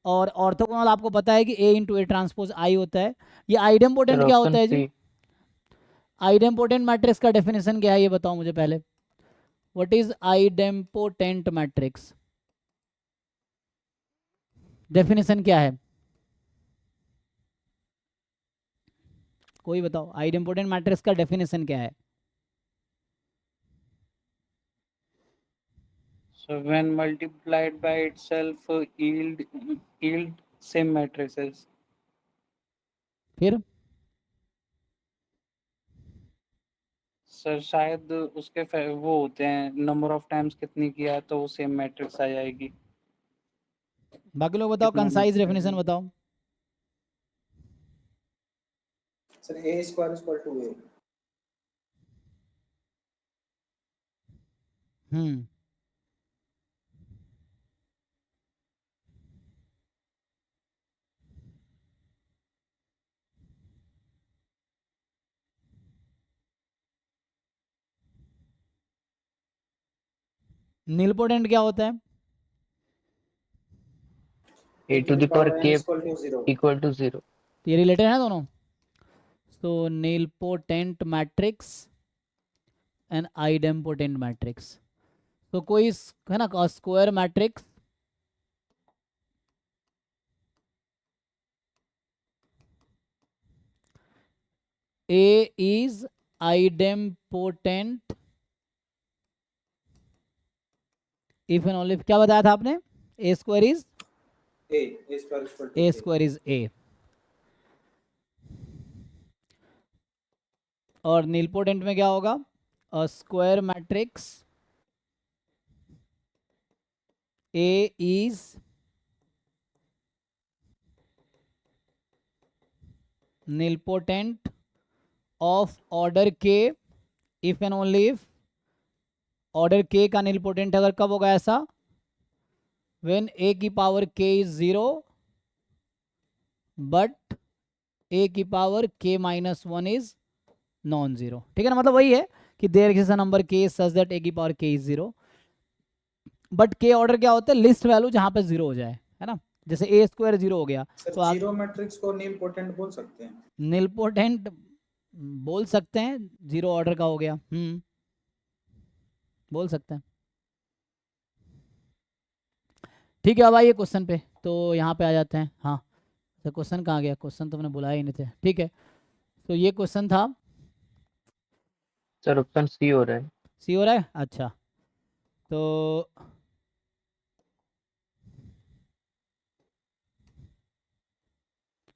और ऑर्थोगोनल आपको पता है कि a into A transpose i होता है। ये आइडेम्पोटेंट क्या होता है जी, आइडेम्पोटेंट मैट्रिक्स का डेफिनेशन क्या है ये बताओ मुझे पहले, what is idempotent matrix, definition क्या है, कोई बताओ, आइडेम्पोटेंट मैट्रिक्स का डेफिनेशन क्या है। So when multiplied by itself yield same matrices. फिर सर शायद उसके वो होते हैं, नंबर ऑफ टाइम्स कितनी किया तो वो सेम मैट्रिक्स आ जाएगी। बाकी लोग बताओ, कितना कंसाइज multiply डेफिनेशन किया। बताओ। Sir a square equal to a। Hmm nilpotent क्या होता है, a to the power k equal to 0। equal to 0. तो ये रिलेटेड है दोनों। तो nilpotent matrix and idempotent matrix, तो कोई है ना square matrix A is idempotent if and only, क्या बताया था आपने, A square is a square equal to A square is A, और नीलपोटेंट में क्या होगा, a square matrix A is nilpotent of order k if and only if order k का nilpotent अगर कब होगा ऐसा, when a की पावर k is 0 but a की पावर k minus 1 is non zero. ठीक है ना, मतलब वही है कि there is a number k such that a की पावर k is 0 but k order क्या होता है, लिस्ट वैल्यू जहां पे 0 हो जाए, है ना, जैसे ए स्क्वायर 0 हो गया सर तो आप जीरो मैट्रिक्स को नीलपोटेंट बोल सकते हैं। निलपोटेंट बोल सकते हैं, 0 ऑर्डर का हो गया, बोल सकते हैं। ठीक है, अब आइए क्वेश्चन पे, तो यहाँ पे आ जाते हैं। हाँ, तो क्वेश्चन कहाँ गया, क्वेश्चन तो मैंने बुलाया ही नहीं थे। ठीक है, तो ये क्वेश्चन था, सर ऑप्शन सी हो रहा है। सी हो रहा है। अच्छा, तो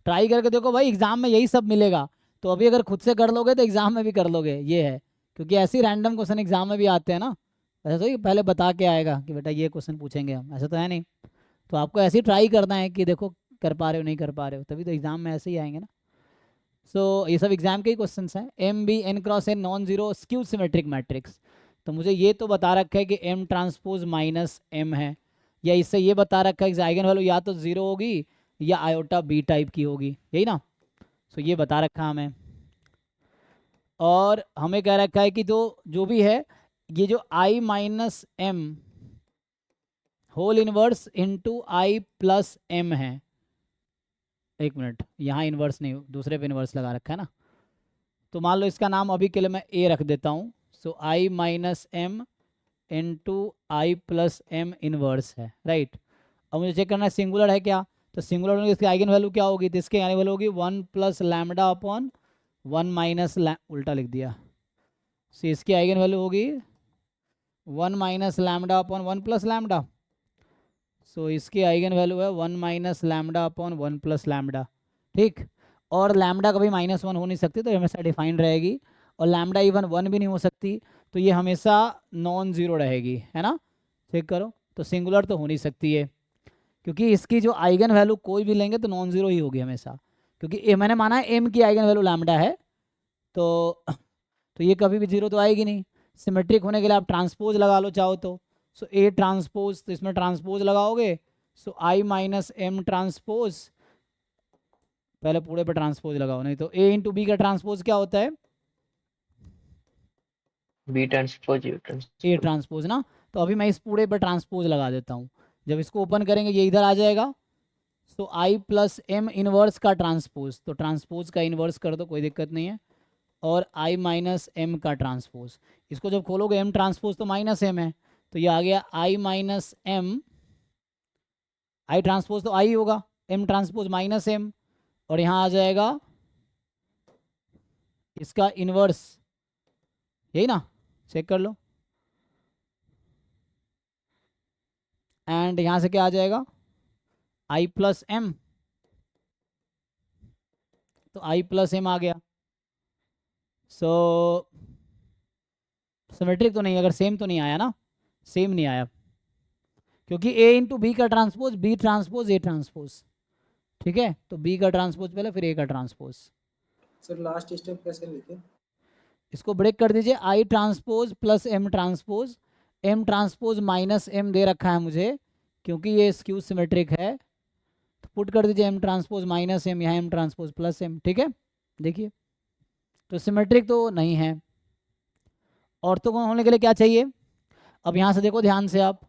ट्राई करके देखो भाई, एग्जाम में यही सब मिलेगा, तो अभी अगर खुद से कर लोगे तो एग्जाम में भी कर लोगे, ये है। क्योंकि ऐसे ही रैंडम क्वेश्चन एग्जाम में भी आते हैं ना, ऐसा तो ही पहले बता के आएगा कि बेटा ये क्वेश्चन पूछेंगे हम, ऐसा तो है नहीं। तो आपको ऐसे ही ट्राई करना है कि देखो कर पा रहे हो नहीं कर पा रहे हो, तभी तो एग्जाम में ऐसे ही आएंगे ना। सो ये सब एग्जाम के ही क्वेश्चन हैं। M be N cross N non zero skew symmetric matrix, तो मुझे ये तो बता रखा है कि एम ट्रांसपोज माइनस एम है, या इससे ये बता रखा है कि आइगन वैल्यू या तो जीरो होगी या आयोटा बी टाइप की होगी, यही ना। सो ये बता रखा हमें, और हमें कह रखा है कि जो भी है, ये जो I minus M whole inverse into I plus M है। एक मिनट, यहाँ इन्वर्स नहीं, दूसरे पे इन्वर्स लगा रखा है ना, तो मान लो इसका नाम अभी के लिए मैं ए रख देता हूँ। सो I minus M into I plus M inverse है, राइट। अब मुझे चेक करना है सिंगुलर है क्या, तो सिंगुलर होने इसकी आइगन वैल्यू क्या होगी, तो इसकी आइगन वैल्यू होगी 1 प्लस लैम्डा अपॉन 1 माइनस, उल्टा लिख दिया। सो इसकी आइगन वैल्यू होगी 1 minus lambda upon 1 plus lambda. So इसकी आइगन वैल्यू है 1 minus lambda upon 1 plus lambda, ठीक। और लैम्डा कभी -1 हो नहीं सकती, तो हमेशा डिफाइंड रहेगी, और लैम्डा इवन 1 भी नहीं हो सकती, तो ये हमेशा नॉन ज़ीरो रहेगी, है ना। चेक करो, तो सिंगुलर तो हो नहीं सकती है, क्योंकि इसकी जो आइगन वैल्यू कोई भी लेंगे तो नॉन ज़ीरो ही होगी हमेशा, क्योंकि मैंने माना है एम की आइगन वैल्यू लैम्डा है, तो ये कभी भी जीरो तो आएगी नहीं। सिमेट्रिक होने के लिए आप ट्रांसपोज लगा लो चाहो तो, सो ए ट्रांसपोज, तो इसमें ट्रांसपोज लगाओगे, so I minus M transpose, पहले पूरे पे ट्रांसपोज लगाओ, नहीं तो ए इंटू बी का ट्रांसपोज क्या होता है, B transpose you A transpose. Transpose ना। तो अभी मैं इस पूरे पे ट्रांसपोज लगा देता हूँ, जब इसको ओपन करेंगे ये इधर आ जाएगा, सो आई प्लस एम इनवर्स का ट्रांसपोज, तो ट्रांसपोज का इनवर्स कर दो, कोई दिक्कत नहीं है, और आई माइनस एम का ट्रांसपोज। इसको जब खोलोगे एम ट्रांसपोज तो माइनस एम है, तो ये आ गया आई माइनस एम, आई ट्रांसपोज तो आई होगा, एम ट्रांसपोज माइनस एम, और यहाँ आ जाएगा इसका इनवर्स, यही ना, चेक कर लो। एंड यहाँ से क्या आ जाएगा, आई प्लस एम, तो आई प्लस एम आ गया। सो सिमेट्रिक तो नहीं, अगर सेम तो नहीं आया ना, सेम नहीं आया, क्योंकि ए इंटू बी का transpose B transpose A transpose, ठीक है, तो बी का ट्रांसपोज पहले फिर ए का ट्रांसपोज। सर लास्ट स्टेप कैसे लिखे? इसको ब्रेक कर दीजिए, I transpose plus M transpose, M transpose minus M दे रखा है मुझे, क्योंकि ये स्क्यू सिमेट्रिक है, तो पुट कर दीजिए एम ट्रांसपोज माइनस एम, यहाँ एम ट्रांसपोज प्लस एम, ठीक है। देखिए, तो सिमेट्रिक तो नहीं है। ऑर्थोगोनल होने के लिए क्या चाहिए, अब यहाँ से देखो ध्यान से आप,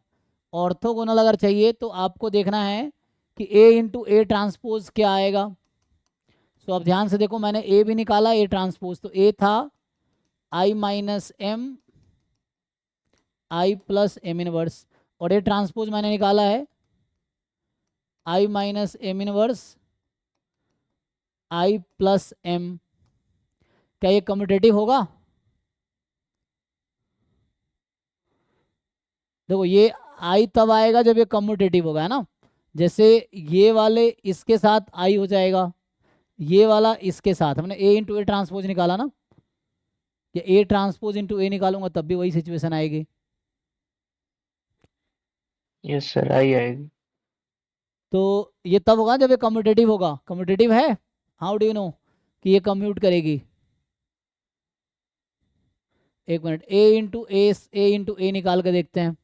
ऑर्थोगोनल अगर चाहिए तो आपको देखना है कि ए इंटू ए ट्रांसपोज क्या आएगा। सो अब ध्यान से देखो, मैंने ए भी निकाला, ए ट्रांसपोज, तो ए था I minus M I plus M inverse, और ए ट्रांसपोज मैंने निकाला है I minus M inverse I plus M. क्या ये कम्यूटेटिव होगा, देखो ये आई तब आएगा जब ये कम्यूटेटिव होगा, है ना, जैसे ये वाले इसके साथ आई हो जाएगा, ये वाला इसके साथ, हमने ए इंटू ए ट्रांसपोज निकाला ना, या ए ट्रांसपोज इंटू ए निकालूंगा तब भी वही सिचुएशन आएगी। यस सर, आई आएगी। तो ये तब होगा जब ये कम्यूटेटिव होगा, कम्यूटेटिव है, हाउ डू यू नो कि ये कम्यूट करेगी, एक मिनट, ए इंटू ए निकाल के देखते हैं,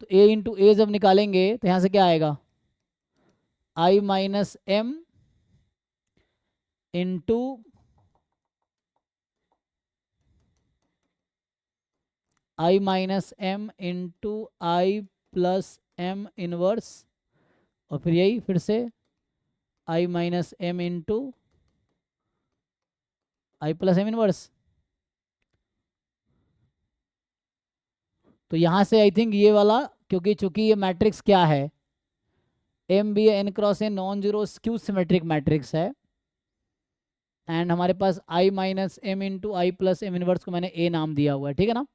तो ए इंटू ए जब निकालेंगे तो यहाँ से क्या आएगा, आई minus M into I minus M into I plus M inverse और फिर यही फिर से आई minus M into I plus M inverse. तो यहाँ से आई थिंक ये वाला, क्योंकि चूंकि ये मैट्रिक्स क्या है, M be N cross A non zero skew symmetric matrix है, एंड हमारे पास I minus M into I plus M inverse को मैंने ए नाम दिया हुआ है, ठीक है ना।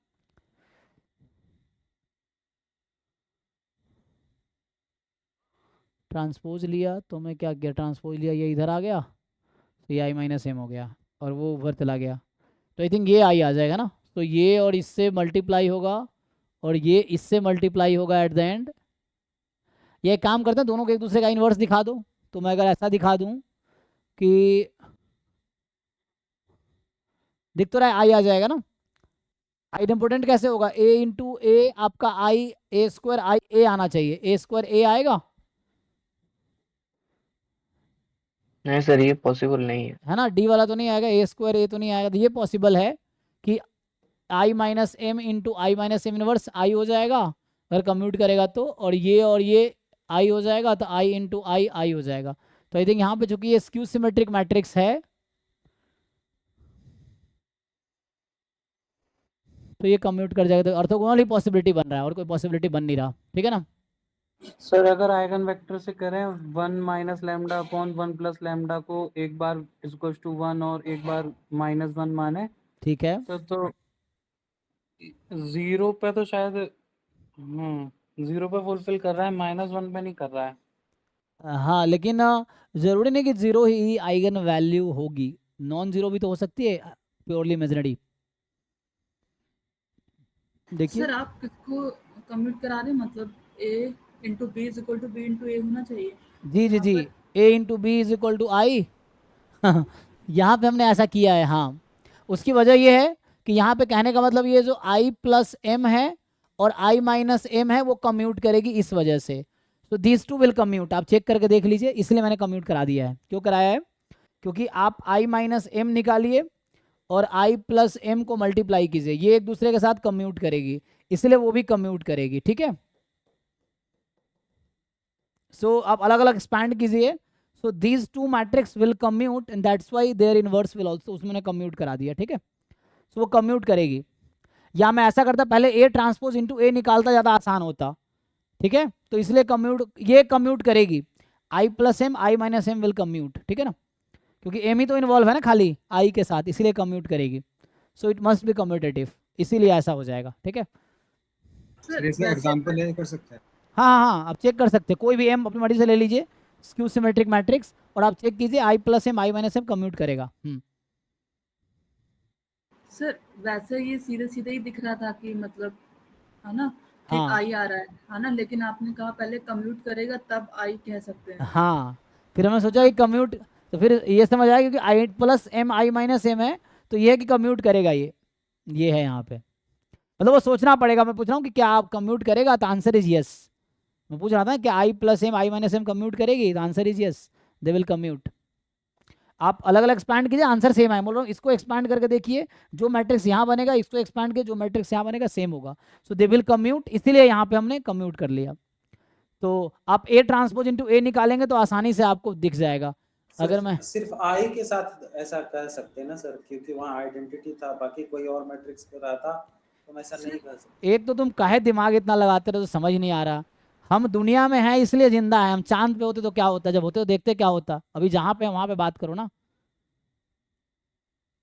ट्रांसपोज लिया तो मैं क्या किया, ट्रांसपोज लिया, ये इधर आ गया तो ये आई माइनस एम हो गया और वो ऊपर चला गया, तो आई थिंक ये आई आ जाएगा ना। तो ये और इससे मल्टीप्लाई होगा और ये इससे मल्टीप्लाई होगा एट द एंड। ये एक काम करते हैं, दोनों को एक दूसरे का इन्वर्स दिखा दो। तो मैं अगर ऐसा दिखा दूं कि दिख तो रहा है आई आ जाएगा ना। आई इम्पोर्टेंट कैसे होगा, ए इंटू ए आपका आई ए स्क्वायर आई ए आना चाहिए, ए स्क्वायर ए आएगा नहीं सर, ये पॉसिबल नहीं है ना, डी वाला तो नहीं आएगा, ए स्क्वायर ए तो नहीं आएगा। तो ये पॉसिबल है कि I minus M into I minus M inverse I हो जाएगा अगर कम्यूट करेगा तो, और ये आई हो जाएगा तो आई इंटू आई आई हो जाएगा। तो आई थिंक यहाँ पे चूंकि ये स्क्यू सिमेट्रिक मैट्रिक्स है तो ये कम्यूट कर जाएगा, तो ऑर्थोगोनल ही पॉसिबिलिटी बन रहा है और कोई पॉसिबिलिटी बन नहीं रहा, ठीक है ना। सर अगर आइगन वेक्टर से करें 1 minus lambda upon 1 plus lambda को एक बार इक्वल्स टू 1 और एक बार -1 माने, ठीक है, सर तो 0 पे तो शायद 0 पे फुलफिल कर रहा है, -1 पे नहीं कर रहा है। हाँ लेकिन जरूरी नहीं कि जीरो ही आइगन वैल्यू होगी, नॉन जीरो भी तो हो सकती है, प्योरली इमेजिनरी। देखिए सर आप किसको कम्यूट करा रहे हैं, मतलब a into B is equal to B into A होना चाहिए जी जी यहाँ जी, पर। A into B is equal to I, यहाँ पे हमने ऐसा किया है। हाँ उसकी वजह ये है कि यहाँ पे कहने का मतलब ये जो आई प्लस एम है और आई माइनस एम है वो कम्यूट करेगी इस वजह से। तो दीज टू विल कम्यूट, आप चेक करके देख लीजिए, इसलिए मैंने कम्यूट करा दिया है। क्यों कराया है, क्योंकि आप आई माइनस एम निकालिए और आई प्लस एम को मल्टीप्लाई कीजिए, ये एक दूसरे के साथ कम्यूट करेगी, इसलिए वो भी कम्यूट करेगी, ठीक है। सो आप अलग अलग एक्सपैंड कीजिए, so these two matrix will commute and that's why their inverse will also, उसमें कम्यूट करा दिया, ठीक है। सो वो कम्यूट करेगी, या मैं ऐसा करता पहले ए ट्रांसपोज इंटू ए निकालता, ज़्यादा आसान होता, ठीक है। तो इसलिए कम्यूट, ये कम्यूट करेगी, I plus M I minus M will commute, ठीक है ना, क्योंकि एम ही तो इन्वॉल्व है ना खाली आई के साथ, इसीलिए कम्यूट करेगी। So it must be commutative, इसीलिए ऐसा हो जाएगा, ठीक है। सर इसका वैसे एग्जांपल ले कर सकते हैं। हाँ हाँ हाँ, आप चेक कर सकते हैं, कोई भी एम अपनी मर्जी से ले लीजिए, स्क्यू सिमेट्रिक मैट्रिक्स, और आप चेक कीजिए आई plus M I minus M commute करेगा। सर वैसे ये सीधे सीधे ही दिख रहा था कि मतलब है ना कि हाँ आई आ रहा है ना, लेकिन आपने कहा पहले कम्यूट करेगा तब आई कह सकते हैं। हाँ, फिर हमने सोचा कि कम्यूट, तो फिर ये समझ आया क्योंकि आई plus M I minus M है तो ये है कि कम्यूट करेगा, ये है यहाँ पे, मतलब वो सोचना पड़ेगा। मैं पूछ रहा हूँ कि क्या आप कम्यूट करेगा, तो आंसर इज यस। मैं पूछ रहा था कि आई plus M I minus M commute करेगी, तो answer is yes, they will commute. आप अलग अलग एक्सपैंड कीजिए, आंसर सेम है। बोल रहा हूँ इसको एक्सपैंड करके देखिए, जो मैट्रिक्स यहाँ बनेगा इसको एक्सपैंड कीजिए, जो मैट्रिक्स यहाँ बनेगा सेम होगा, सो दे विल कम्यूट, इसीलिए यहाँ पे हमने कम्यूट कर लिया। तो आप ए ट्रांसपोज इंटू ए निकालेंगे तो आसानी से आपको दिख जाएगा। अगर मैं सिर्फ आई के साथ ऐसा कर सकते हैं ना सर, क्योंकि वहाँ आइडेंटिटी था, बाकी कोई और मैट्रिक्स कर रहा था तो हम ऐसा नहीं कर सकते। एक तो तुम काहे दिमाग इतना लगाते रहो, तो समझ नहीं आ रहा। हम दुनिया में हैं इसलिए जिंदा है, हम चांद पे होते तो क्या होता, जब होते तो देखते क्या होता। अभी जहाँ पे वहाँ पे बात करो ना,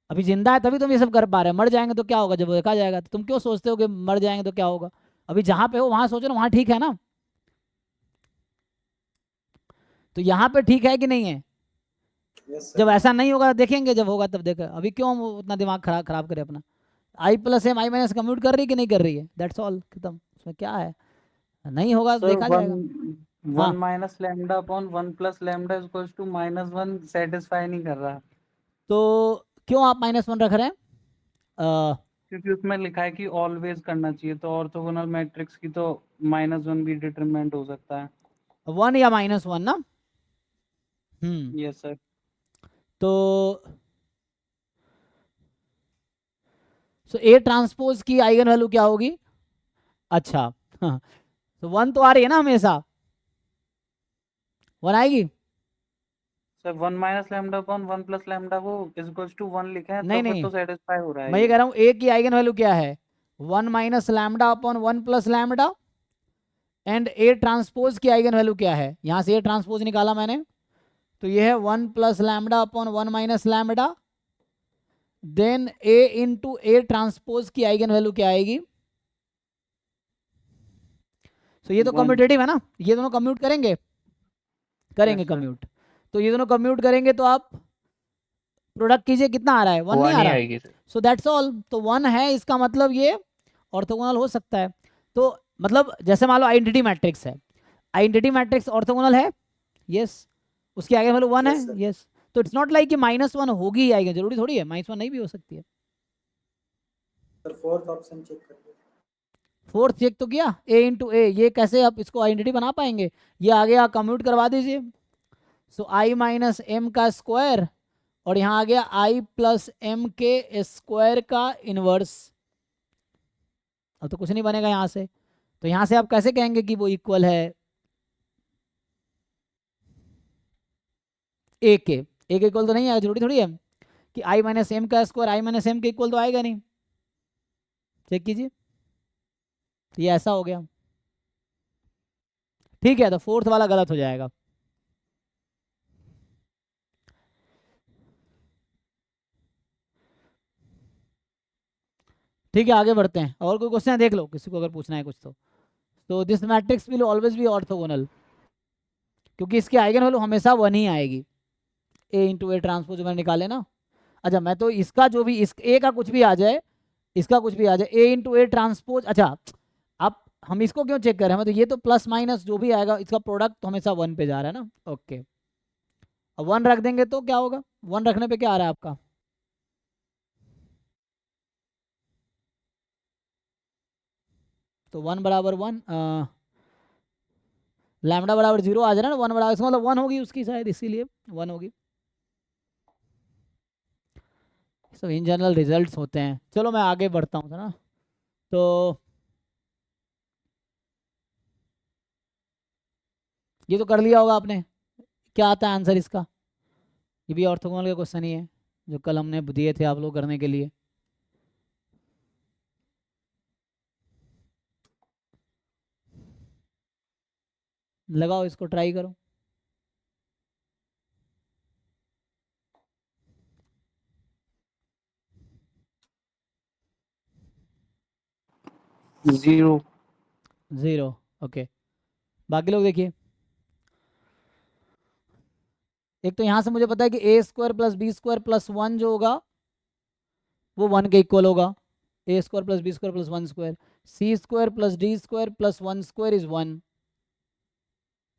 अभी जिंदा है तभी तुम ये सब कर पा रहे हो, मर जाएंगे तो क्या होगा जब देखा जाएगा। तो तुम क्यों सोचते हो कि मर जाएंगे तो क्या होगा, अभी जहाँ पे हो वहाँ सोचो ना, वहाँ ठीक है ना। तो यहाँ पे ठीक है कि नहीं है, यस जब सर। ऐसा नहीं होगा देखेंगे, जब होगा तब देखा। अभी क्यों हम उतना दिमाग खराब करें अपना। आई plus M I minus commute कर रही है कि नहीं कर रही है, दैट्स ऑल, खत्म। उसमें क्या है, नहीं होगा तो सर देखा जाएगा। 1 minus lambda upon 1 plus lambda equals to -1 satisfy नहीं कर रहा, तो क्यों आप -1 रख रहे हैं, क्योंकि उसमें लिखा है कि ऑलवेज करना चाहिए, तो ऑर्थोगोनल मैट्रिक्स की तो -1 भी डिटरमिनेंट हो सकता है। 1 या -1 ना। Yes sir. तो सो ए ट्रांसपोज की आइगन वैल्यू क्या होगी, अच्छा तो 1 तो आ रही है ना हमेशा, 1 आएगी? Sir 1 minus lambda upon 1 plus lambda को इज इक्वल्स टू 1 लिखा है नहीं तो फिर नहीं, तो सेटिस्फाई हो रहा है मैं ये कह रहा हूँ ए की आइगन वैल्यू क्या है? 1 minus lambda upon 1 plus lambda, and A transpose की आइगन वैल्यू क्या है? यहां से ए ट्रांसपोज निकाला मैंने, तो ये है 1 plus lambda upon 1 minus lambda, then A into A transpose की आइगन वैल्यू क्या आएगी? तो ये तो One. कम्यूटेटिव है ना, ये दोनों कम्यूट करेंगे, करेंगे Yes, sir. कम्यूट। तो ये दोनों कम्यूट करेंगे तो आप प्रोडक्ट कीजिए, कितना आ रहा है? 1 नहीं 1 आ ही रहा? आएगी सर। So that's all. तो 1 है, इसका मतलब ये ऑर्थोगोनल हो सकता है। तो मतलब जैसे मान लो आइडेंटिटी मैट्रिक्स है, आइडेंटिटी मैट्रिक्स ऑर्थोगोनल है, यस, उसकी आइगन वैल्यू 1 है, Yes, sir. यस। तो इट्स नॉट लाइक कि -1 होगी ही आएगी, जरूरी थोड़ी है, -1 नहीं भी हो सकती है। सर फोर्थ ऑप्शन चेक करिए। फोर्थ चेक तो किया, ए इंटू ए, ये कैसे आप इसको आइडेंटिटी बना पाएंगे? ये आगे आप कम्यूट करवा दीजिए। सो आई माइनस एम का स्क्वायर, और यहाँ आ गया आई प्लस एम के स्क्वायर का इनवर्स। अब तो कुछ नहीं बनेगा यहाँ से, तो यहाँ से आप कैसे कहेंगे कि वो इक्वल है ए के? ए के इक्वल तो नहीं है, जरूरी थोड़ी है कि आई माइनस एम का स्क्वायर आई माइनस एम के इक्वल तो आएगा नहीं। चेक कीजिए, तो ये ऐसा हो गया, ठीक है। तो फोर्थ वाला गलत हो जाएगा। ठीक है, आगे बढ़ते हैं। और कोई क्वेश्चन देख लो, किसी को अगर पूछना है कुछ तो this matrix will always be orthogonal, क्योंकि इसकी आइगन वैल्यू हमेशा 1 ही आएगी। ए इंटू ए ट्रांसपोज मैंने निकाले ना। अच्छा, मैं तो इसका जो भी इस ए का कुछ भी आ जाए, इसका कुछ भी आ जाए, ए इंटू ए ट्रांसपोज, अच्छा अब हम इसको क्यों चेक कर रहे हैं? मतलब ये तो प्लस माइनस जो भी आएगा, इसका प्रोडक्ट तो हमेशा 1 पे जा रहा है ना। ओके, अब 1 रख देंगे तो क्या होगा? 1 रखने पे क्या आ रहा है आपका? तो 1 बराबर 1, लैम्डा बराबर 0 आ जा रहा है ना, 1 बराबर, इसका मतलब 1 होगी उसकी, शायद इसीलिए 1 होगी। सब इन जनरल रिजल्ट्स होते हैं। चलो मैं आगे बढ़ता हूँ ना। तो ये तो कर लिया होगा आपने, क्या आता है आंसर इसका? ये भी ऑर्थोगोनल का क्वेश्चन ही है, जो कल हमने दिए थे आप लोग करने के लिए। लगाओ इसको, ट्राई करो। जीरो। 0, ओके। बाकी लोग देखिए, एक तो यहाँ से मुझे पता है कि A square plus B square plus 1 जो होगा वो 1 के इक्वल होगा। A square plus B square plus 1 square, C square plus D square plus 1 square is 1।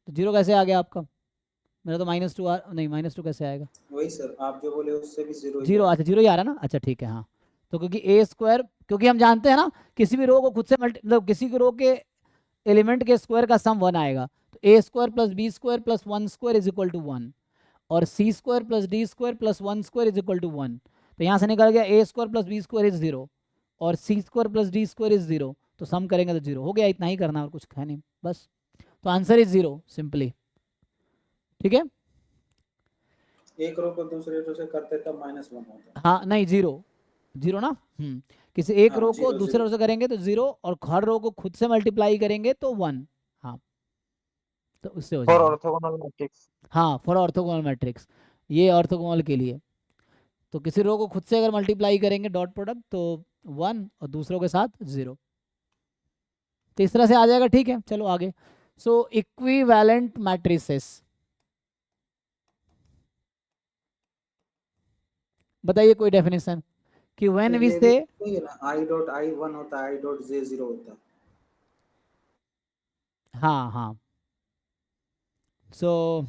तो 0 कैसे आ गया आपका? मेरा तो -2 नहीं, -2 कैसे आएगा? वही सर, आप जो बोले उससे भी जीरो ही 0, आएगा। अच्छा 0 ही आ रहा है ना, अच्छा ठीक है। हाँ, तो क्योंकि ए स्क्वायर, क्योंकि हम जानते हैं ना किसी भी रो को खुद से मतलब किसी रो के एलिमेंट के स्क्वायर का सम 1 आएगा। तो A square plus B square plus 1 square is equal to 1, और C square plus D square plus 1 square is equal to 1। तो यहाँ से निकल गया A square plus B square is 0 और C square plus D square is 0। तो सम करेंगे तो 0 हो गया, इतना ही करना और कुछ है नहीं बस। तो आंसर इज 0 सिंपली, ठीक है। एक रो को दूसरे रो से करते तब -1 होता है। हाँ नहीं, 0 ना, किसी एक हाँ, रो को 0 दूसरे रो 0। से करेंगे तो 0, और हर रो को खुद से मल्टीप्लाई करेंगे तो 1। हाँ, तो उससे हो फॉर जाएगा। Orthogonal matrix. हाँ, फॉर ऑर्थोगोनल मैट्रिक्स, ये ऑर्थोगोनल के लिए। तो किसी रो को खुद से अगर मल्टीप्लाई करेंगे डॉट प्रोडक्ट तो 1, और दूसरों के साथ 0। तो इस तरह से आ जाएगा, ठीक है। चलो आगे। सो इक्विवेलेंट मैट्रिसेस, बताइए कोई डेफिनेशन कि व्हेन सर वी ये भी से, वही है ना, आई डॉट आई 1 होता है, आई डॉट जे 0 होता है। हाँ हाँ, सो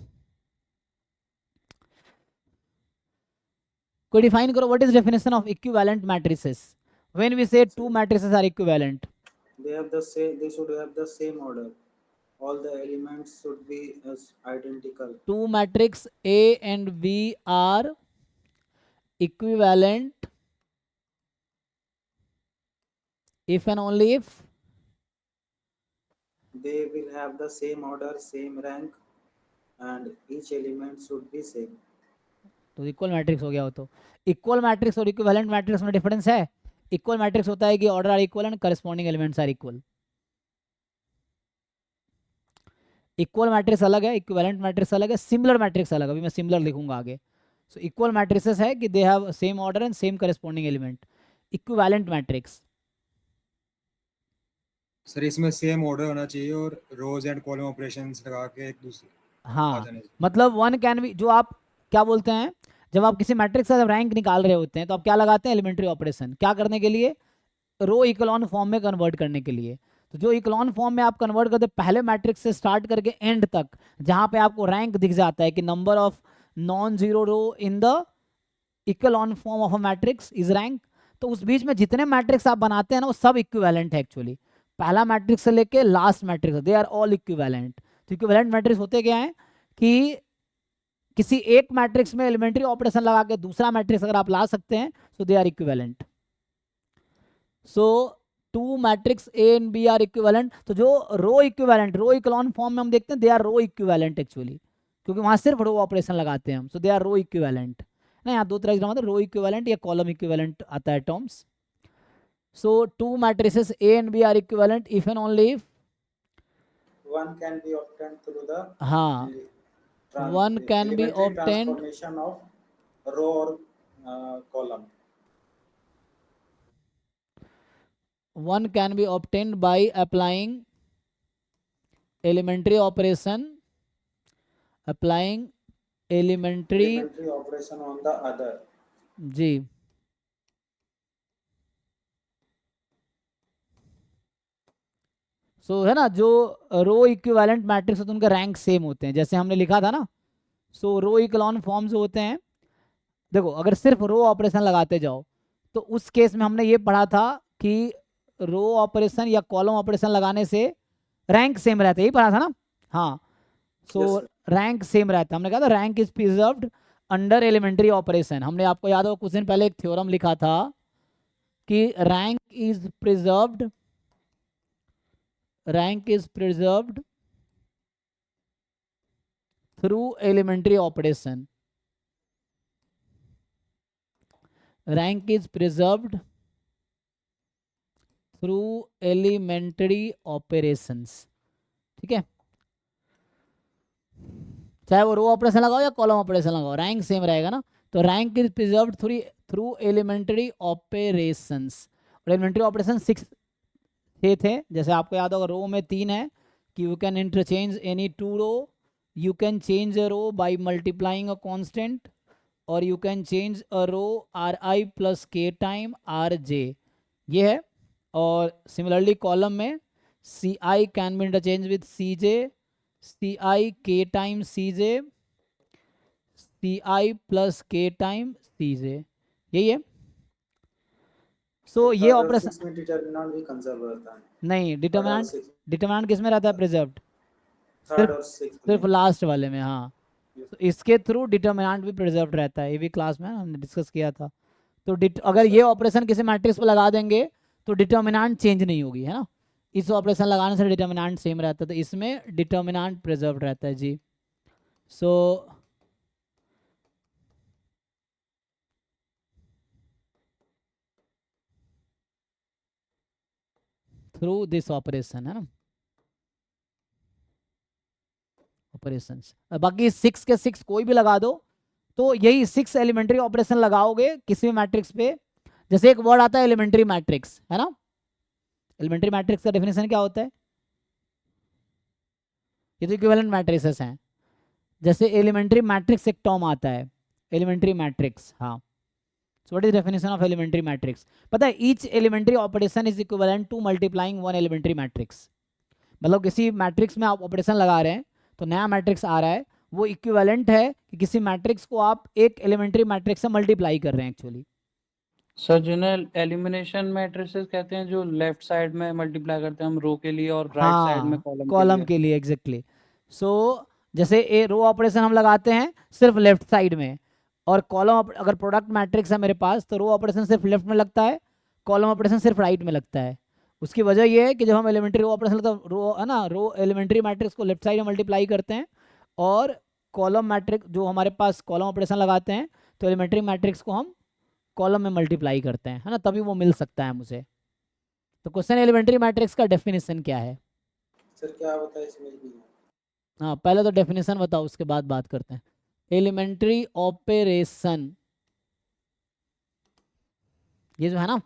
कोई डिफाइन करो, what is definition of equivalent matrices when we say two matrices are equivalent? They have the same, they should have the same order. All the elements should be as identical. Two matrix A and B are equivalent if and only if They will have the same order, same rank, and each element should be same. तो इक्वल मैट्रिक्स हो गया हो तो इक्वल मैट्रिक्स और इक्विवेलेंट मैट्रिक्स में डिफरेंस है. इक्वल मैट्रिक्स होता है कि order are equal and corresponding elements are equal. Equal matrix अलग है, इक्विवेलेंट मैट्रिक्स अलग है, सिमिलर मैट्रिक्स अलग है. अभी मैं सिमिलर लिखूंगा आगे. सो इक्वल मैट्रिक्सेस है कि they have same order and same corresponding element. Equivalent matrix sir इसमें सेम ऑर्डर होना चाहिए और रोज एंड कॉलम ऑपरेशंस लगा के एक दूसरे आ हाँ जाने चाहिए. मतलब वन कैन बी, जो आप क्या बोलते हैं, जब आप किसी मैट्रिक्स का जब रैंक निकाल रहे होते हैं तो आप क्या लगाते हैं, एलिमेंट्री ऑपरेशन. क्या करने के लिए, रो इक्लॉन फॉर्म में कन्वर्ट करने के लिए. तो जो इक्लॉन फॉर्म में आप कन्वर्ट करते पहले मैट्रिक्स से स्टार्ट करके एंड तक, जहां पे आपको रैंक दिख जाता है कि number of non zero row in the echelon form of a matrix is rank. तो उस बीच में जितने मैट्रिक्स आप बनाते हैं ना वो सब इक्विवेलेंट है एक्चुअली. पहला मैट्रिक्स से लेके last matrix they are all equivalent. तो इक्विवेलेंट मैट्रिक्स होते क्या है कि किसी एक मैट्रिक्स में एलिमेंट्री ऑपरेशन लगा के दूसरा मैट्रिक्स अगर आप ला सकते हैं so they are equivalent. So two matrix A and B are equivalent. तो जो रो इक्विवेलेंट, रो इक्लॉन फॉर्म में हम देखते हैं they are row equivalent actually, क्योंकि वहां सिर्फ रो ऑपरेशन लगाते हैं हम. सो दे आर रो इक्विवेलेंट ना. यहाँ दो तरह का मतलब रो इक्विवेलेंट या कॉलम इक्विवेलेंट आता है terms. So two matrices A and B are equivalent if and only if One can be obtained through the हाँ one can be elementary obtained transformation of row or column. one can be obtained by applying elementary operation, applying elementary Elementary operation on the other. जी. सो है ना, जो रो इक्विवेलेंट मैट्रिक्स होते हैं उनके रैंक सेम होते हैं, जैसे हमने लिखा था ना. सो रो इक्लॉन फॉर्म्स होते हैं. देखो अगर सिर्फ रो ऑपरेशन लगाते जाओ तो उस केस में हमने ये पढ़ा था कि रो ऑपरेशन या कॉलम ऑपरेशन लगाने से रैंक सेम रहता है, यही पढ़ा था ना. हाँ so Yes, sir. Rank same रहता है. हमने कहा था rank is preserved under elementary operation. हमने आपको याद होगा कुछ दिन पहले एक थ्योरम लिखा था कि rank is preserved, rank is preserved through elementary operation. Rank is preserved through elementary operations. ठीक है, चाहे वो रो ऑपरेशन लगाओ या कॉलम ऑपरेशन लगाओ रैंक सेम रहेगा ना. तो rank is preserved through elementary operations. और एलिमेंट्री ऑपरेशन 6 थे, जैसे आपको याद होगा रो में 3 है कि you can interchange any 2 row, you can change a row by multiplying a constant, और you can change a row R I plus K time R J, ये है. और सिमिलरली कॉलम में C I can be interchange with C J, C I K time C J, C I plus K time C J, यही है. सो ये ऑपरेशन में डिटरमिनेंट भी कंजर्व रहता है. नहीं, डिटरमिनेंट किस में रहता है प्रिजर्व्ड, थर्ड और सिक्स्थ सिर्फ लास्ट वाले में. हाँ तो इसके थ्रू डिटरमिनेंट भी प्रिजर्व्ड रहता है, ये भी क्लास में हमने डिस्कस किया था. तो अगर ये ऑपरेशन किसी मैट्रिक्स पर लगा देंगे तो डिटरमिनेंट चेंज नहीं होगी, है ना. इस ऑपरेशन लगाने से डिटरमिनेंट सेम रहता है, तो इसमें डिटरमिनेंट प्रिजर्व्ड रहता है जी. सो थ्रू दिस ऑपरेशन, है ना, ऑपरेशंस. बाकी 6 के 6 कोई भी लगा दो तो यही 6 एलिमेंट्री ऑपरेशन लगाओगे किसी भी मैट्रिक्स पे. जैसे एक वर्ड आता है एलिमेंट्री मैट्रिक्स, है ना. एलिमेंट्री मैट्रिक्स का डेफिनेशन क्या होता है, ये तो इक्विवेलेंट मैट्रिसेस हैं. जैसे एलिमेंट्री मैट्रिक्स एक टर्म आता है, एलिमेंट्री मैट्रिक्स. हाँ so what is definition of elementary matrix, पता है, each elementary operation is equivalent to multiplying one elementary matrix. मतलब किसी मैट्रिक्स में आप ऑपरेशन लगा रहे हैं तो नया मैट्रिक्स आ रहा है, वो इक्विवेलेंट है कि किसी मैट्रिक्स को आप एक एलिमेंट्री मैट्रिक्स से मल्टीप्लाई कर रहे हैं एक्चुअली. सर जिन्हें एलिमिनेशन मैट्रिसेस कहते हैं, जो लेफ्ट साइड में मल्टीप्लाई करते हैं हम रो के लिए और राइट साइड में कॉलम के लिए एग्जैक्टली. सो जैसे ए रो ऑपरेशन हम लगाते हैं सिर्फ लेफ्ट साइड में, और कॉलम अगर प्रोडक्ट मैट्रिक्स है मेरे पास तो रो ऑपरेशन सिर्फ लेफ्ट में लगता है, कॉलम ऑपरेशन सिर्फ राइट में लगता है. उसकी वजह ये है कि जब हम एलिमेंट्री रो ऑपरेशन रो है ना, रो एलिमेंट्री मैट्रिक्स को लेफ्ट साइड में मल्टीप्लाई करते हैं और कॉलम मैट्रिक्स, जो हमारे पास कॉलम ऑपरेशन लगाते हैं तो एलिमेंट्री मैट्रिक्स को हम कॉलम में मल्टीप्लाई करते हैं, है ना, तभी वो मिल सकता है मुझे। तो क्वेश्चन एलिमेंट्री मैट्रिक्स का डेफिनेशन क्या है? सर क्या होता है समझ नहीं आया। हाँ, पहले तो डेफिनेशन बताओ, उसके बाद बात करते हैं। एलिमेंट्री ऑपरेशन, ये जो है ना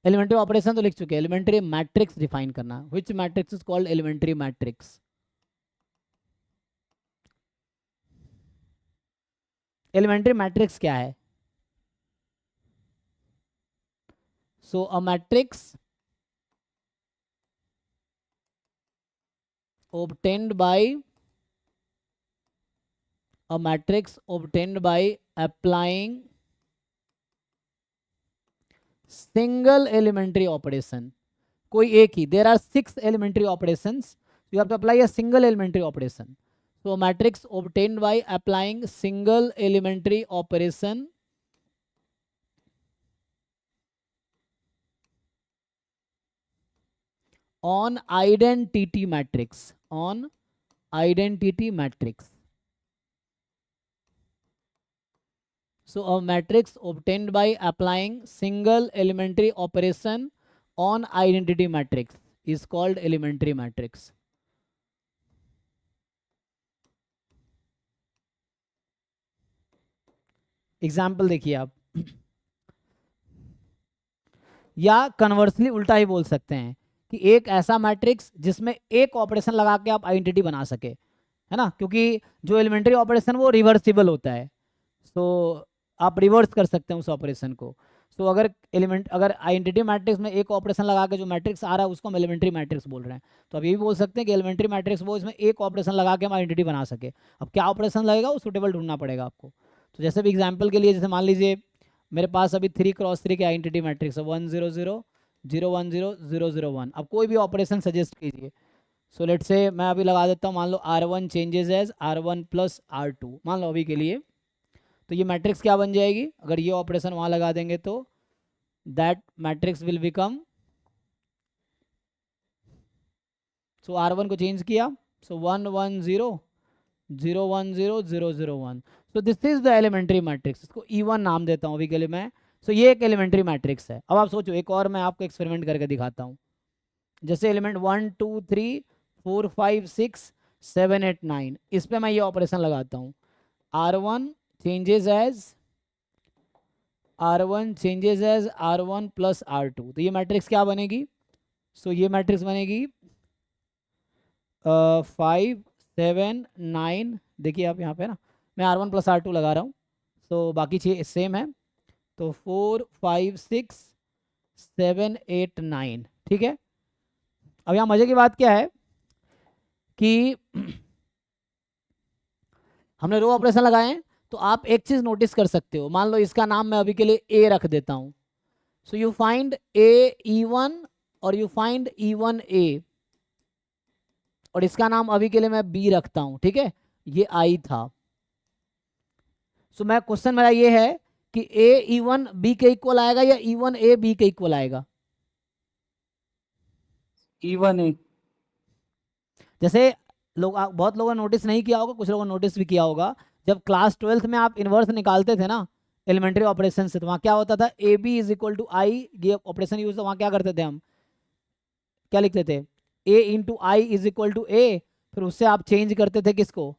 एलिमेंट्री ऑपरेशन तो लिख चुके हैं, एलिमेंट्री मैट्रिक्स डिफाइन करना। Which matrix is called elementary matrix? Elementary matrix क्या है? So a matrix obtained by applying single elementary operation, कोई एक ही, there are 6 elementary operations, you have to apply a single elementary operation. So a matrix obtained by applying single elementary operation on identity matrix, So a matrix obtained by applying single elementary operation on identity matrix is called elementary matrix. Example देखिए आप, या कन्वर्सली उल्टा ही बोल सकते हैं कि एक ऐसा मैट्रिक्स जिसमें एक ऑपरेशन लगा के आप आइडेंटिटी बना सके, है ना, क्योंकि जो एलिमेंट्री ऑपरेशन वो रिवर्सिबल होता है, तो आप रिवर्स कर सकते हैं उस ऑपरेशन को। तो अगर आइडेंटिटी मैट्रिक्स में एक ऑपरेशन लगा के जो मैट्रिक्स आ रहा है उसको हम एलिमेंट्री मैट्रिक्स बोल रहे हैं, तो अब ये भी बोल सकते हैं कि एलिमेंट्री मैट्रिक्स वो इसमें एक ऑपरेशन लगा के हम आइडेंटिटी बना सके। अब क्या ऑपरेशन लगेगा वो सूटेबल ढूंढना पड़ेगा आपको। तो जैसे भी एग्जाम्पल के लिए, जैसे मान लीजिए मेरे पास अभी 3x3 के आइडेंटिटी मैट्रिक्स है 1 0 0 0 1 0 0 0 1। अब कोई भी ऑपरेशन सजेस्ट कीजिए। सो लेट से मैं अभी लगा देता हूँ, मान लो R1 changes as R1 plus R2, मान लो अभी के लिए। तो ये मैट्रिक्स क्या बन जाएगी? अगर ये ऑपरेशन वहाँ लगा देंगे तो that matrix will become, so R1 को चेंज किया, सो 1 1 0 0 1 0 0 0 1। So this is the elementary matrix, इसको E1 नाम देता हूँ अभी के लिए मैं। सो ये एक एलिमेंट्री मैट्रिक्स है। अब आप सोचो, एक और मैं आपको एक्सपेरिमेंट करके दिखाता हूँ। जैसे एलिमेंट 1 2 3 4 5 6 7 8 9, इस पे मैं ये ऑपरेशन लगाता हूँ, R1 changes as R1 plus R2, तो ये मैट्रिक्स क्या बनेगी? सो ये मैट्रिक्स बनेगी 5 7 9। देखिए आप यहाँ पे ना, मैं R1 प्लस R2 लगा रहा हूँ, तो बाकी चीज सेम है, तो 4 5 6 7 8 9, ठीक है। अब यहाँ मजे की बात क्या है कि हमने रो ऑपरेशन लगाए हैं, तो आप एक चीज नोटिस कर सकते हो। मान लो इसका नाम मैं अभी के लिए ए रख देता हूँ, so you find A E1 और यू फाइंड E1 A, और इसका नाम अभी के लिए मैं बी रखता हूँ, ठीक है, ये आई था। सो मैं क्वेश्चन मेरा ये है कि ए E1 B के इक्वल आएगा या E1 A B के इक्वल आएगा? E1 A। जैसे बहुत लोगों ने नोटिस नहीं किया होगा, कुछ लोगों ने नोटिस भी किया होगा, जब क्लास 12th में आप इन्वर्स निकालते थे ना एलिमेंट्री ऑपरेशन से, तो वहाँ क्या होता था, A B is equal to I, ये ऑपरेशन यूज, तो वहाँ क्या करते थे हम, क्या लिखते थे, A into I is equal to A, फिर उससे आप चेंज करते थे किसको,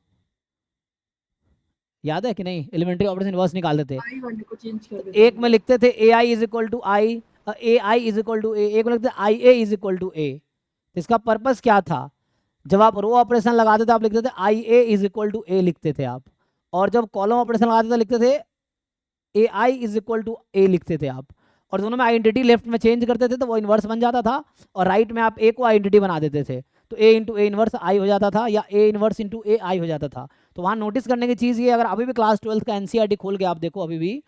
याद है कि नहीं? एलिमेंट्री ऑपरेशन इन्वर्स निकालते थे, आई वाले को चेंज कर देते एक में लिखते थे A I is equal to I, A I is equal to A, एक में लिखते थे I A is equal to A. इसका पर्पस क्या था? जब आप रो ऑपरेशन लगाते थे आप लिखते थे I A is equal to ए लिखते थे आप, और जब कॉलम ऑपरेशन लगाते थे लिखते थे A I is equal to ए लिखते थे आप, और दोनों में आइडेंटिटी लेफ्ट में चेंज करते थे तो वो इन्वर्स बन जाता था, और राइट में आप ए को आइडेंटिटी बना देते थे, तो ए इंटू ए इन्वर्स आई हो जाता था, या ए इन्वर्स इंटू ए आई हो जाता था। तो वहाँ नोटिस करने की चीज़ ये, अगर अभी भी क्लास 12th का एनसीईआरटी खोल के आप देखो, अभी भी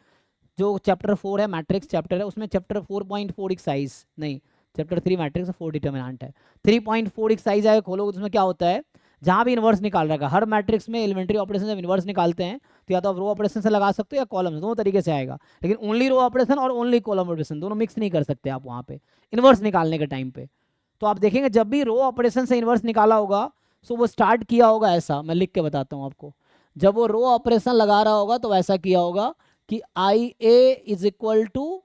जो चैप्टर 4 है मैट्रिक्स चैप्टर है, उसमें चैप्टर 4.4 एक्सरसाइज नहीं, चैप्टर 3 मैट्रिक्स 4 डिटर्मिनेंट है, 3.4 एक्सरसाइज आगे खोलोगे, उसमें क्या होता है, जहाँ भी इन्वर्स निकाल रखा, हर मैट्रिक्स में एलिमेंट्री ऑपरेशन जब इन्वर्स निकालते हैं तो या तो आप रो ऑपरेशन से लगा सकते हो या कॉलम, दोनों तरीके से आएगा, लेकिन ओनली रो ऑपरेशन और ओनली कॉलम ऑपरेशन दोनों मिक्स नहीं कर सकते आप वहाँ पे इन्वर्स निकालने के टाइम पे। तो आप देखेंगे जब भी रो ऑपरेशन से इन्वर्स निकाला होगा सो वो स्टार्ट किया होगा ऐसा, मैं लिख के बताता हूँ आपको। जब वो रो ऑपरेशन लगा रहा होगा तो ऐसा किया होगा कि आई ए इज इक्वल टू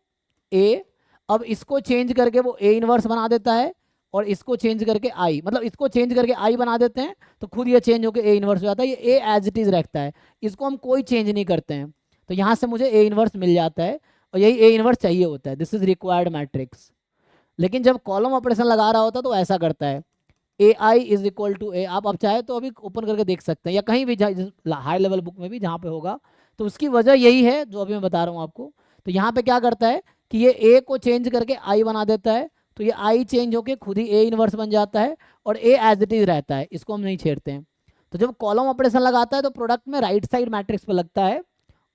ए, अब इसको चेंज करके वो ए इनवर्स बना देता है, और इसको चेंज करके आई, मतलब इसको चेंज करके आई बना देते हैं, तो खुद ये चेंज होकर ए इनवर्स हो जाता है। ये ए एज इट इज रखता है, इसको हम कोई चेंज नहीं करते हैं, तो यहाँ से मुझे ए इनवर्स मिल जाता है, और यही ए इनवर्स चाहिए होता है। This is required matrix. लेकिन जब कॉलम ऑपरेशन लगा रहा होता है तो ऐसा करता है, ए आई इज इक्वल टू ए। आप अब चाहे तो अभी ओपन करके देख सकते हैं, या कहीं भी हाई लेवल बुक में भी जहाँ पे होगा, तो उसकी वजह यही है जो अभी मैं बता रहा हूँ आपको। तो यहाँ पे क्या करता है कि ये ए को चेंज करके आई बना देता है, तो ये आई चेंज होके खुद ही ए इनवर्स बन जाता है, और ए एज इट इज रहता है, इसको हम नहीं छेड़ते हैं। तो जब कॉलम ऑपरेशन लगाता है तो प्रोडक्ट में राइट साइड मैट्रिक्स पे लगता है,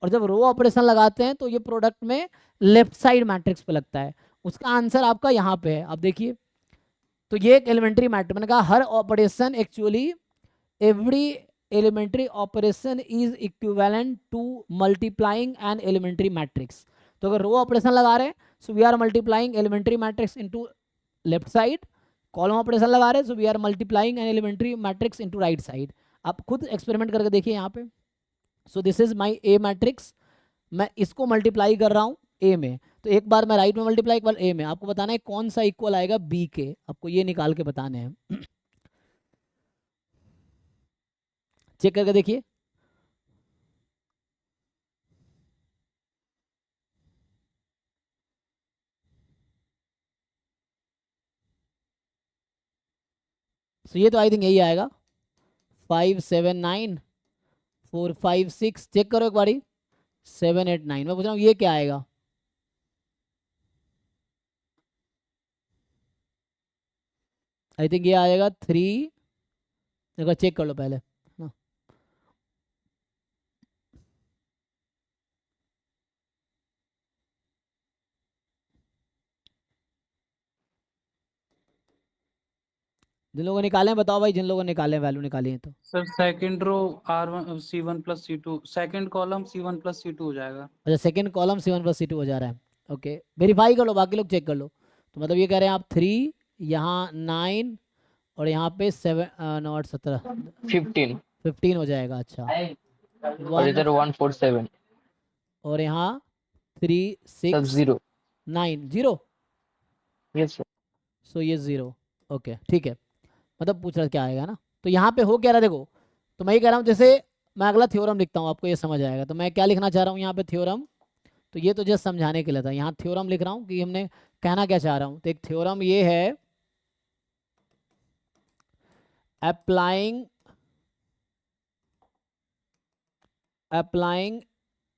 और जब रो ऑपरेशन लगाते हैं तो ये प्रोडक्ट में लेफ्ट साइड मैट्रिक्स पे लगता है। उसका आंसर आपका यहाँ पे है, आप देखिए। तो ये एक एलिमेंट्री मैट्रिक्स, मैंने कहा हर operation actually every elementary operation is equivalent to multiplying an elementary matrix. तो अगर रो ऑपरेशन लगा रहे हैं so we are multiplying elementary matrix into left side, column operation लगा रहे हैं so we are multiplying an elementary matrix into right side. आप खुद एक्सपेरिमेंट करके देखिए यहाँ पे। So this is my A matrix, मैं इसको मल्टीप्लाई कर रहा हूँ ए में, तो एक बार मैं राइट में मल्टीप्लाई, एक बार ए में। आपको बताना है कौन सा इक्वल आएगा बी के, आपको ये निकाल के बताने हैं। चेक करके देखिए। तो ये तो आई थिंक यही आएगा 5 7 9 4 5 6। चेक करो एक बारी, 7 8 9। मैं पूछ रहा हूँ ये क्या आएगा? आई थिंक ये आएगा 3। एक बार चेक कर लो पहले ना। जिन लोगों ने निकाले हैं बताओ भाई, जिन लोगों ने निकाले वैल्यू निकाली है तो। Sir second row R1 C1 plus C2, second column C1 plus C2 हो जाएगा। अच्छा, second column C1 plus C2 हो जा रहा है। ओके, वेरीफाई कर लो, बाकी लोग चेक कर लो। तो मतलब ये कह रहे हैं आप 3, यहाँ 9, और यहाँ पे 7 नॉट 17 15 हो जाएगा। अच्छा, और इधर 147 और यहाँ 3 सब 6 0। 9 0। Yes sir. सो ये 0। ओके ठीक है, मतलब पूछ रहा क्या आएगा ना। तो यहाँ पे हो क्या रहा है देखो, तो मैं ये कह रहा हूँ, जैसे मैं अगला थ्योरम लिखता हूँ आपको ये समझ आएगा। तो मैं क्या लिखना चाह रहा हूँ यहाँ पे थ्योरम, तो ये तो जस्ट समझाने के लिए था। यहाँ थ्योरम लिख रहा हूँ कि हमने कहना क्या चाह रहा हूँ। तो एक थ्योरम ये है, अप्लाइंग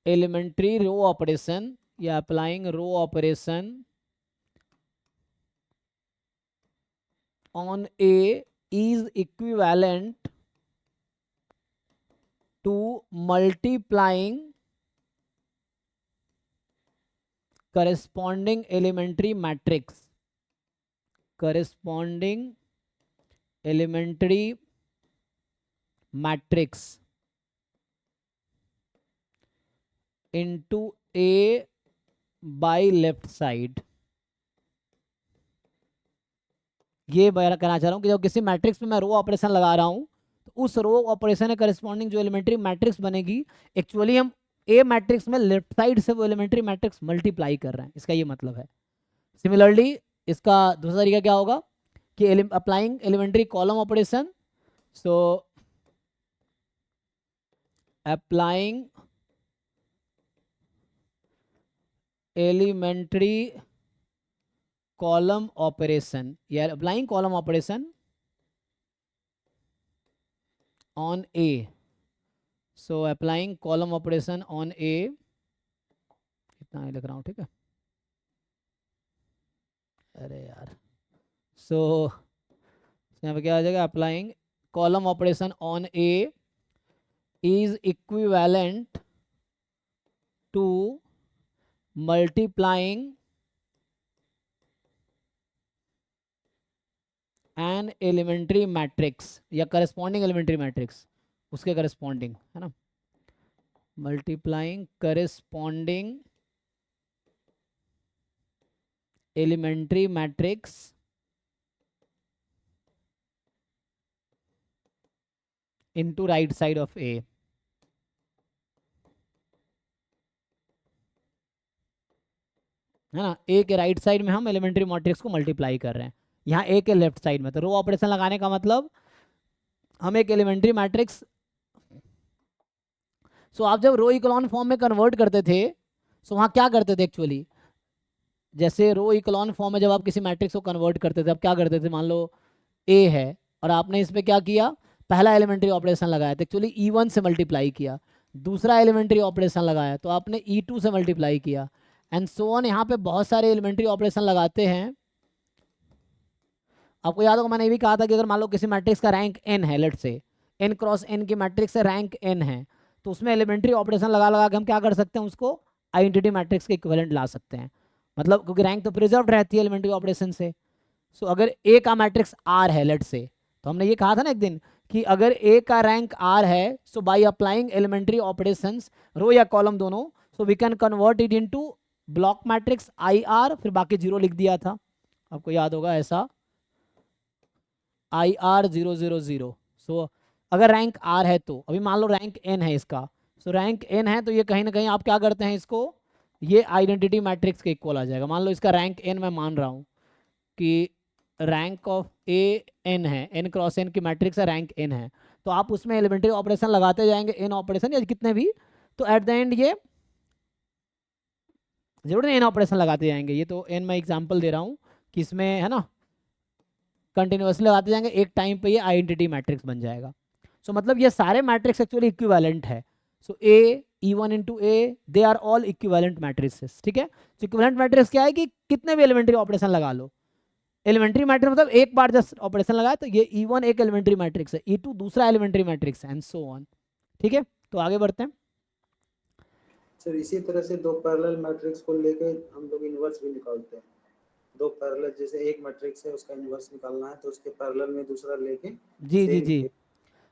एलिमेंट्री रो ऑपरेशन, या applying row operation on A is equivalent to multiplying corresponding elementary matrix into A by left side। ये मैं कहना चाह रहा हूँ कि जब किसी मैट्रिक्स में मैं रो ऑपरेशन लगा रहा हूँ तो उस रो ऑपरेशन के करस्पॉन्डिंग जो एलिमेंट्री मैट्रिक्स बनेगी, एक्चुअली हम ए मैट्रिक्स में लेफ्ट साइड से वो एलिमेंट्री मैट्रिक्स मल्टीप्लाई कर रहे हैं, इसका ये मतलब है। सिमिलरली इसका दूसरा तरीका क्या होगा कि applying elementary column operation, so applying elementary column operation, yeah, applying column operation on A, so applying column operation on A, इतना ही लिख रहा हूँ ठीक है। अरे यार, so यहाँ पे क्या आ जाएगा, applying column operation on A is equivalent to multiplying an elementary matrix या करस्पॉन्डिंग एलिमेंट्री मैट्रिक्स, उसके करस्पॉन्डिंग है ना, multiplying corresponding elementary matrix into right side of A. है ना, ए के राइट साइड में हम एलिमेंट्री मैट्रिक्स को मल्टीप्लाई कर रहे हैं, यहाँ ए के लेफ्ट साइड में। तो रो ऑपरेशन लगाने का मतलब हम एक एलिमेंट्री मैट्रिक्स, सो आप जब रो इकोलॉन फॉर्म में कन्वर्ट करते थे सो वहाँ क्या करते थे एक्चुअली, जैसे रो इकोलॉन फॉर्म में जब आप किसी मैट्रिक्स को कन्वर्ट करते थे, आप क्या करते थे, मान लो ए है और आपने इस पर क्या किया, पहला एलिमेंट्री ऑपरेशन लगाया तो एक्चुअली E1 से मल्टीप्लाई किया, दूसरा एलिमेंट्री ऑपरेशन लगाया तो आपने E2 से मल्टीप्लाई किया, एंड सो ऑन। यहाँ पे बहुत सारे एलिमेंट्री ऑपरेशन लगाते हैं। आपको याद होगा मैंने ये भी कहा था कि अगर मान लो किसी मैट्रिक्स का रैंक n है, लेट से n क्रॉस n की मैट्रिक्स से रैंक n है, तो उसमें एलिमेंट्री ऑपरेशन लगा लगा के हम क्या कर सकते हैं, उसको आइडेंटिटी मैट्रिक्स के इक्विवेलेंट ला सकते हैं। मतलब क्योंकि रैंक तो प्रिजर्व रहती है एलिमेंट्री ऑपरेशन से। सो अगर ए का मैट्रिक्स R है लेट से, तो हमने ये कहा था ना एक दिन कि अगर ए का रैंक R है, so by applying elementary operations row या कॉलम दोनों, so we can convert it into block matrix IR, फिर बाकी 0 लिख दिया था, आपको याद होगा ऐसा, IR 0 0 0। सो अगर रैंक R है तो अभी मान लो रैंक n है इसका, सो रैंक n है तो ये कहीं ना कहीं आप क्या करते हैं, इसको ये आइडेंटिटी मैट्रिक्स के इक्वल आ जाएगा। मान लो इसका रैंक n मैं मान रहा हूँ कि रैंक ऑफ ए n है, n क्रॉस n की मैट्रिक्स है, रैंक n है, तो आप उसमें एलिमेंट्री ऑपरेशन लगाते जाएंगे, n ऑपरेशन या कितने भी, तो एट द एंड ये जरूर n ऑपरेशन लगाते जाएंगे। ये तो n मैं एग्जांपल दे रहा हूँ कि इसमें है ना कंटिन्यूसली लगाते जाएंगे, एक टाइम पे ये आइडेंटिटी मैट्रिक्स बन जाएगा। सो मतलब ये सारे मैट्रिक्स एक्चुअली इक्विवेलेंट है। So A E1 into A, they are all equivalent matrices, ठीक है। तो इक्विवेलेंट मैट्रिक्स क्या है कि कितने भी एलिमेंट्री ऑपरेशन लगा लो, एलिमेंट्री मैट्रिक्स मतलब एक बार जस्ट ऑपरेशन लगाए तो ये E1 एक एलिमेंट्री मैट्रिक्स है, E2 दूसरा एलिमेंट्री मैट्रिक्स है, एंड सो ऑन, ठीक है। तो आगे बढ़ते हैं। सर इसी तरह से दो पैरेलल मैट्रिक्स को लेके हम लोग इनवर्स भी निकालते हैं। दो पैरेलल, जैसे एक मैट्रिक्स है उसका इनवर्स निकालना है तो उसके पैरेलल में दूसरा लेके जी जी जी,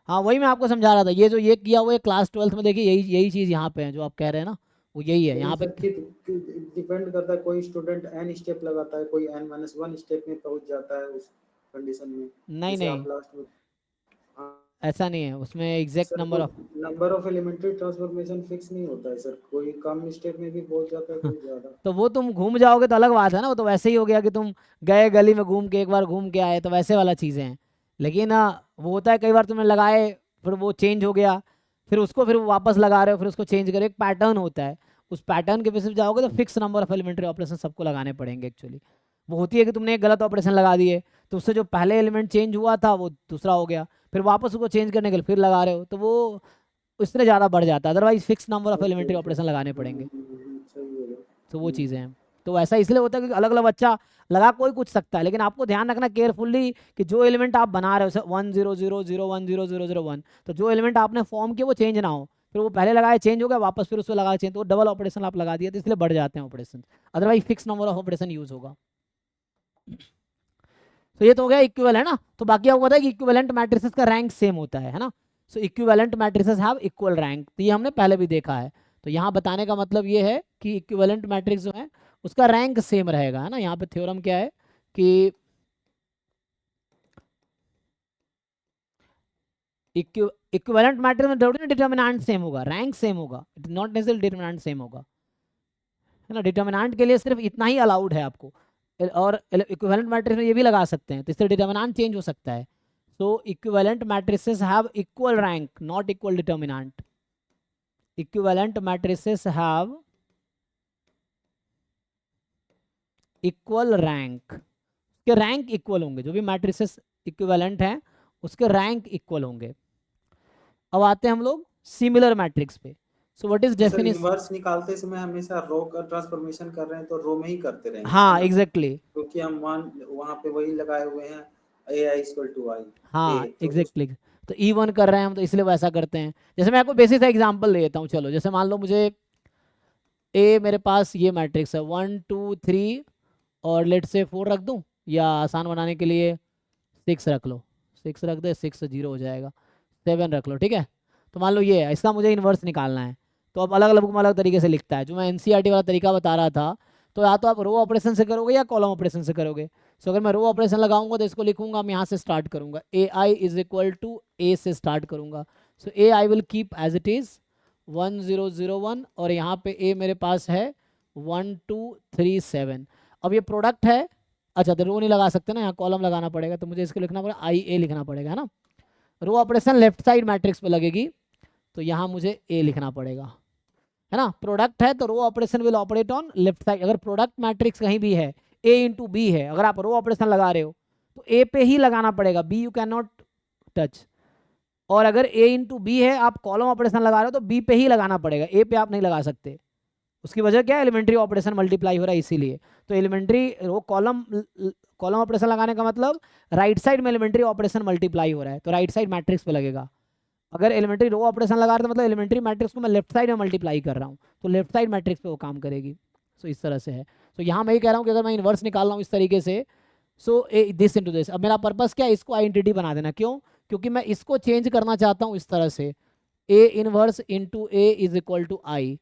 हाँ वही मैं आपको समझा रहा था। ये जो ये किया हुआ है क्लास 12th में, देखिए यही चीज़ यहाँ पे है जो आप कह रहे हैं ना, वो यही है यहाँ पे। डिपेंड करता है, कोई स्टूडेंट n स्टेप लगाता है, कोई n-1 स्टेप में पहुंच जाता है उस कंडीशन में। नहीं जैसे नहीं आप लास्ट में, ऐसा नहीं है, उसमें exact number of elementary transformation fix नहीं होता है सर, कोई कम स्टेप में भी पहुंच जाता है, कोई ज्यादा। तो वो तुम घूम जाओगे तो अलग बात है ना, वो तो वैसे ही हो गया कि तुम गए गली में घूम के एक बार घूम के आए, तो वैसे वाला चीज़ें हैं। लेकिन वो होता है कई बार तुमने लगाए फिर वो चेंज हो गया, फिर उसको फिर वापस लगा रहे हो, फिर उसको चेंज करो, एक पैटर्न होता है, उस पैटर्न के बेसिस जाओगे तो fix number of elementary operation सबको लगाने पड़ेंगे एक्चुअली। वो होती है कि तुमने एक गलत ऑपरेशन लगा दिए तो उससे जो पहले एलिमेंट चेंज हुआ था वो दूसरा हो गया, फिर वापस उसको चेंज करने के लिए फिर लगा रहे हो, तो वो उससे ज़्यादा बढ़ जाता है। Otherwise fix number of elementary operation लगाने पड़ेंगे, तो वो चीज़ें हैं। तो ऐसा इसलिए होता है क्योंकि अलग अलग बच्चा लगा कोई कुछ सकता है, लेकिन आपको ध्यान रखना केयरफुल्ली कि जो एलिमेंट आप बना रहे हो 1 0 0 0 1 0 0 0 1, तो जो एलिमेंट आपने फॉर्म किया वो चेंज ना हो, फिर वो पहले लगाए चेंज हो गया, वापस फिर उसको लगा चेंज, तो डबल ऑपरेशन आप लगा दिया, तो इसलिए बढ़ जाते हैं operation. Otherwise fix number of operation use होगा। तो ये तो हो गया इक्विवेलेंट है ना। तो बाकी आपको पता है कि इक्विवेलेंट मैट्रिसेस का रैंक सेम होता है ना। So equivalent matrices have equal rank, तो ये हमने पहले भी देखा है। तो यहाँ बताने का मतलब ये है कि इक्विवेलेंट मैट्रिक्स जो है उसका रैंक सेम रहेगा, है ना। यहाँ पे थ्योरम क्या है कि इक्विवेलेंट मैट्रिक्स में जरूरी डिटर्मिनेंट सेम होगा, रैंक सेम होगा, it not necessary determinant same होगा, है ना। डिटर्मिनेंट के लिए सिर्फ इतना ही अलाउड है आपको, और इक्विवेलेंट मैट्रिक्स में ये भी लगा सकते हैं, तो इससे डिटर्मिनेंट चेंज हो सकता है। So equivalent matrices have equal rank not equal determinant. Equivalent matrices have equal rank, उसके रैंक इक्वल होंगे, जो भी मैट्रिसेस इक्विवेलेंट हैं उसके रैंक इक्वल होंगे। अब आते हैं हम लोग सिमिलर मैट्रिक्स पे। सो व्हाट इज डेफिनेशन? इनवर्स निकालते समय हमेशा रो का ट्रांसफॉर्मेशन कर रहे हैं तो रो में ही करते रहेंगे। हाँ एग्जैक्टली, क्योंकि हम वहां पे वही लगाए हुए हैं ai = i। हाँ एग्जैक्टली, तो E1 कर रहे हैं हम तो इसलिए वैसा करते हैं। जैसे मैं आपको बेसिक सा एग्जांपल ले देता हूँ, चलो जैसे मान लो मुझे ए, मेरे पास ये मैट्रिक्स है 1 2 3 और लेट से 4 रख दूँ, या आसान बनाने के लिए 6 रख लो, 6 रख दे, 6 0 हो जाएगा, 7 रख लो, ठीक है। तो मान लो ये है, इसका मुझे इन्वर्स निकालना है, तो अब अलग अलग बुक में अलग तरीके से लिखता है। जो मैं NCERT वाला तरीका बता रहा था, तो या तो आप रो ऑपरेशन से करोगे या कॉलम ऑपरेशन से करोगे। सो अगर मैं रो ऑपरेशन लगाऊंगा तो इसको लिखूंगा, मैं यहाँ से स्टार्ट करूंगा, A I is equal to A से स्टार्ट करूंगा। So A I will keep as it is 1001 और यहाँ पे ए मेरे पास है 1237। अब ये प्रोडक्ट है, अच्छा तो रो नहीं लगा सकते ना, यहाँ कॉलम लगाना पड़ेगा, तो मुझे इसको लिखना पड़ेगा आई ए लिखना पड़ेगा, है ना। Row operation left side matrix पे लगेगी, तो यहाँ मुझे ए लिखना पड़ेगा, है ना। प्रोडक्ट है तो row operation will operate on left side. अगर प्रोडक्ट मैट्रिक्स कहीं भी है, ए इंटू बी है, अगर आप रो ऑपरेशन लगा रहे हो तो ए पे ही लगाना पड़ेगा, B you can not touch. और अगर ए इंटू बी है, आप कॉलम ऑपरेशन लगा रहे हो तो बी पे ही लगाना पड़ेगा, ए पे आप नहीं लगा सकते। उसकी वजह क्या है, एलिमेंट्री ऑपरेशन मल्टीप्लाई हो रहा है इसीलिए। तो एलिमेंट्री रो कॉलम ऑपरेशन लगाने का मतलब राइट साइड में एलिमेंट्री ऑपरेशन मल्टीप्लाई हो रहा है, तो राइट साइड मैट्रिक्स पे लगेगा। अगर एलिमेंट्री रो ऑपरेशन लगा रहे तो मतलब एलिमेंट्री मैट्रिक्स को मैं लेफ्ट साइड में मल्टीप्लाई कर रहा हूँ, तो लेफ्ट साइड मैट्रिक्स पे वो काम करेगी। सो इस तरह से है। तो यहाँ मैं ये कह रहा हूँ कि अगर मैं इन्वर्स निकाल रहा हूँ इस तरीके से, सो दिस इनटू दिस। अब मेरा पर्पस क्या है, इसको आइडेंटिटी बना देना। क्यों? क्योंकि मैं इसको चेंज करना चाहता हूँ इस तरह से, A inverse into A is equal to I.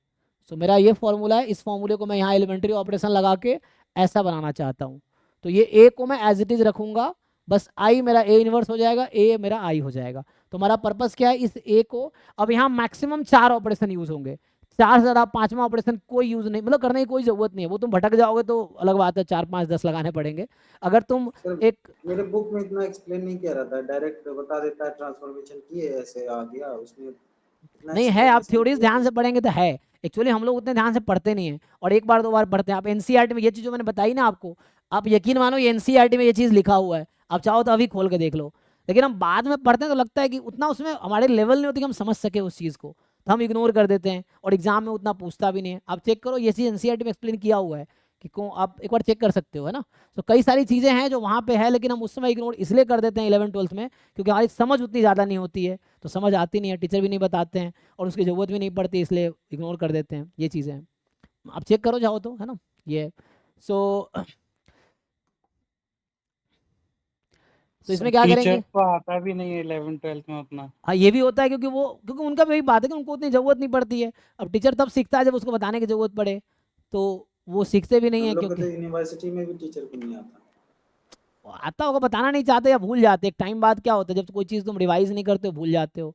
So मेरा ये फॉर्मूला है, इस फॉर्मूले को मैं यहाँ एलिमेंट्री ऑपरेशन लगा के ऐसा बनाना चाहता हूँ। तो ये ए को मैं एज इट इज रखूंगा, बस आई मेरा ए इनवर्स हो जाएगा, ए मेरा आई हो जाएगा। तो हमारा पर्पस क्या है, इस ए को, अब यहाँ मैक्सिमम 4 ऑपरेशन यूज होंगे, 4 से ज़्यादा 5वां ऑपरेशन कोई यूज नहीं, मतलब करने की कोई जरूरत नहीं है। वो तुम भटक जाओगे तो अलग बात है, 4 5 10 लगाने पड़ेंगे। अगर तुम सर एक मेरे बुक में इतना एक्सप्लेन नहीं किया रहता है, डायरेक्ट बता देता है ट्रांसफॉर्मेशन किए ऐसे आ गया उसमें इतना नहीं है, आप explanation थ्योरीज किया ध्यान से पढ़ेंगे तो है। एक्चुअली हम लोग उतने ध्यान से पढ़ते नहीं है, और एक बार 2 बार पढ़ते हैं। आप एनसीईआरटी में ये चीज़ जो मैंने बताई ना आपको, आप यकीन मानो ये एनसीईआरटी में ये चीज़ लिखा हुआ है, आप चाहो तो अभी खोल के देख लो। लेकिन हम बाद में पढ़ते हैं तो लगता है कि उतना उसमें हमारे लेवल नहीं होती कि हम समझ सके उस चीज़ को, तो हम इग्नोर कर देते हैं, और एग्जाम में उतना पूछता भी नहीं है। आप चेक करो, ये चीज़ एनसीईआरटी में एक्सप्लेन किया हुआ है कि कौन, आप एक बार चेक कर सकते हो, है ना। तो कई सारी चीज़ें हैं जो वहाँ पे है, लेकिन हम उस समय इग्नोर इसलिए कर देते हैं 11th 12th में, क्योंकि हमारी समझ उतनी ज़्यादा नहीं होती है, तो समझ आती नहीं है, टीचर भी नहीं बताते हैं, और उसकी ज़रूरत भी नहीं पड़ती, इसलिए इग्नोर कर देते हैं। ये चीज़ें हैं, आप चेक करो चाहो तो, है ना। ये सो तो इसमें क्या करेंगे, टीचर को आता भी नहीं है 11th 12th में उतना। हाँ ये भी होता है, क्योंकि उनका भी वही बात है कि उनको उतनी ज़रूरत नहीं पड़ती है। अब टीचर तब सीखता है जब उसको बताने की ज़रूरत पड़े, तो वो सीखते भी नहीं है। हम लोग को क्योंकि तो यूनिवर्सिटी में भी टीचर को नहीं आता। आता होगा, बताना नहीं चाहते या भूल जाते। एक टाइम बाद क्या होता है, जब कोई चीज़ तुम रिवाइज नहीं करते हो भूल जाते हो,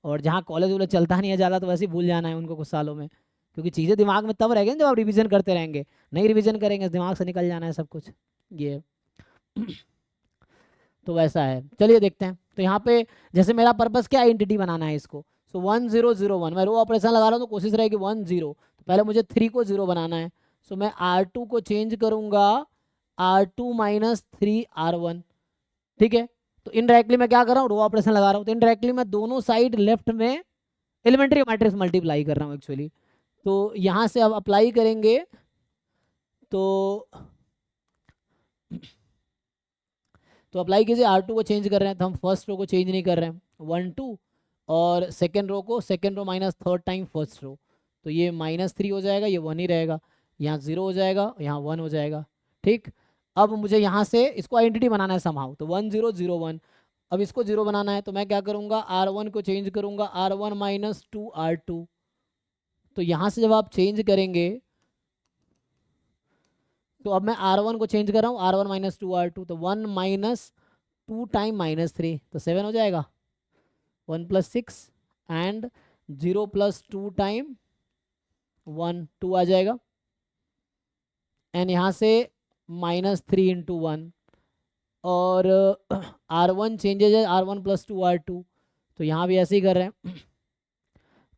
और जहाँ कॉलेज वॉलेज चलता नहीं है ज़्यादा तो वैसे ही भूल जाना है उनको कुछ सालों में, क्योंकि चीज़ें दिमाग में तब रहेंगी जब आप रिवीजन करते रहेंगे। नहीं रिवीजन करेंगे दिमाग से निकल जाना है सब कुछ, ये तो वैसा है। चलिए देखते हैं। तो यहाँ पे जैसे मेरा पर्पस क्या, आइडेंटिटी बनाना है इसको। सो 1001 मैं रो ऑपरेशन लगा रहा हूँ तो कोशिश रहेगी 10, तो पहले मुझे 3 को 0 बनाना है। सो मैं R2 को चेंज करूँगा R2 माइनस 3R1, ठीक है। तो इनडायरेक्टली मैं क्या कर रहा हूँ, रो ऑपरेशन लगा रहा हूँ, तो इनडायरेक्टली मैं दोनों साइड लेफ्ट में एलिमेंट्री मैट्रिक्स मल्टीप्लाई कर रहा हूँ एक्चुअली। तो यहाँ से अब अप्लाई करेंगे तो अप्लाई कीजिए। R2 को चेंज कर रहे हैं तो हम फर्स्ट रो को चेंज नहीं कर रहे हैं, 1 2, और second row minus third time first row, तो ये -3 हो जाएगा, ये 1 ही रहेगा, यहाँ 0 हो जाएगा, यहाँ 1 हो जाएगा, ठीक। अब मुझे यहाँ से इसको आइडेंटिटी बनाना है समहाउ, तो 1 0 0 1। अब इसको 0 बनाना है तो मैं क्या करूँगा, R1 को चेंज करूँगा R1 माइनस 2 R2। तो यहाँ से जब आप चेंज करेंगे तो अब मैं R1 को चेंज कर रहा हूँ, R1 माइनस 2 R2, तो 1 माइनस 2 टाइम -3, तो 7 हो जाएगा, 1 प्लस 6 एंड 0 प्लस 2 टाइम 1 2 आ जाएगा, एंड यहाँ से -3 इंटू 1, और R1 चेंजेज है R1 प्लस 2 R2, तो यहाँ भी ऐसे ही कर रहे हैं,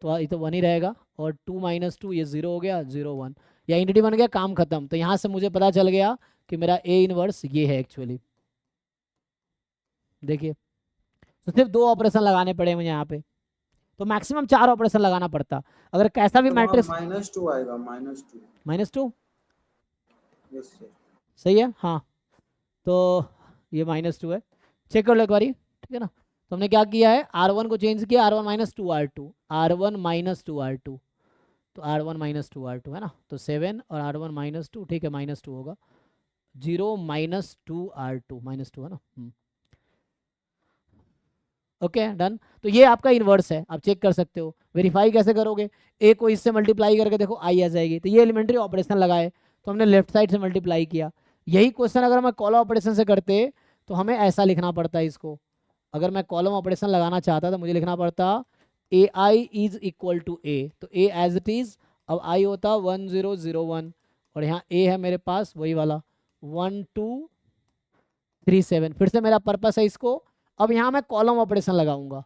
तो ये तो 1 ही रहेगा, और 2 माइनस 2 ये 0 हो गया, 0 1, ये आइडेंटिटी बन गया, काम खत्म। तो यहाँ से मुझे पता चल गया कि मेरा ए इनवर्स ये है एक्चुअली। देखिए तो सिर्फ 2 ऑपरेशन लगाने पड़े मुझे यहाँ पे, तो मैक्सिमम 4 ऑपरेशन लगाना पड़ता अगर कैसा भी मैट्रिक्स। -2 आएगा, -2 यस सर, सही है, हाँ। तो ये -2 है, चेक कर लो एक बारी, ठीक है ना। तो हमने क्या किया है, R1 को चेंज किया, R1 minus 2 R2, R1 minus 2 R2, तो R1 माइनस 2 R2 है ना, तो 7 और R1 माइनस 2, ठीक है, -2 होगा, 0 माइनस 2 R2 -2 है ना। Okay done. तो ये आपका इन्वर्स है, आप चेक कर सकते हो। वेरीफाई कैसे करोगे, ए को इससे मल्टीप्लाई करके देखो आई आ जाएगी, तो ये एलिमेंट्री ऑपरेशन लगाए। तो हमने लेफ्ट साइड से मल्टीप्लाई किया। यही क्वेश्चन अगर मैं कॉलम ऑपरेशन से करते तो हमें ऐसा लिखना पड़ता है इसको। अगर मैं कॉलम ऑपरेशन लगाना चाहता तो मुझे लिखना पड़ता ए आई इज इक्वल टू ए, तो ए एज इट इज, अब आई होता 1001 और यहाँ ए है मेरे पास वही वाला 1237। फिर से मेरा पर्पस है इसको, अब यहाँ मैं कॉलम ऑपरेशन लगाऊंगा।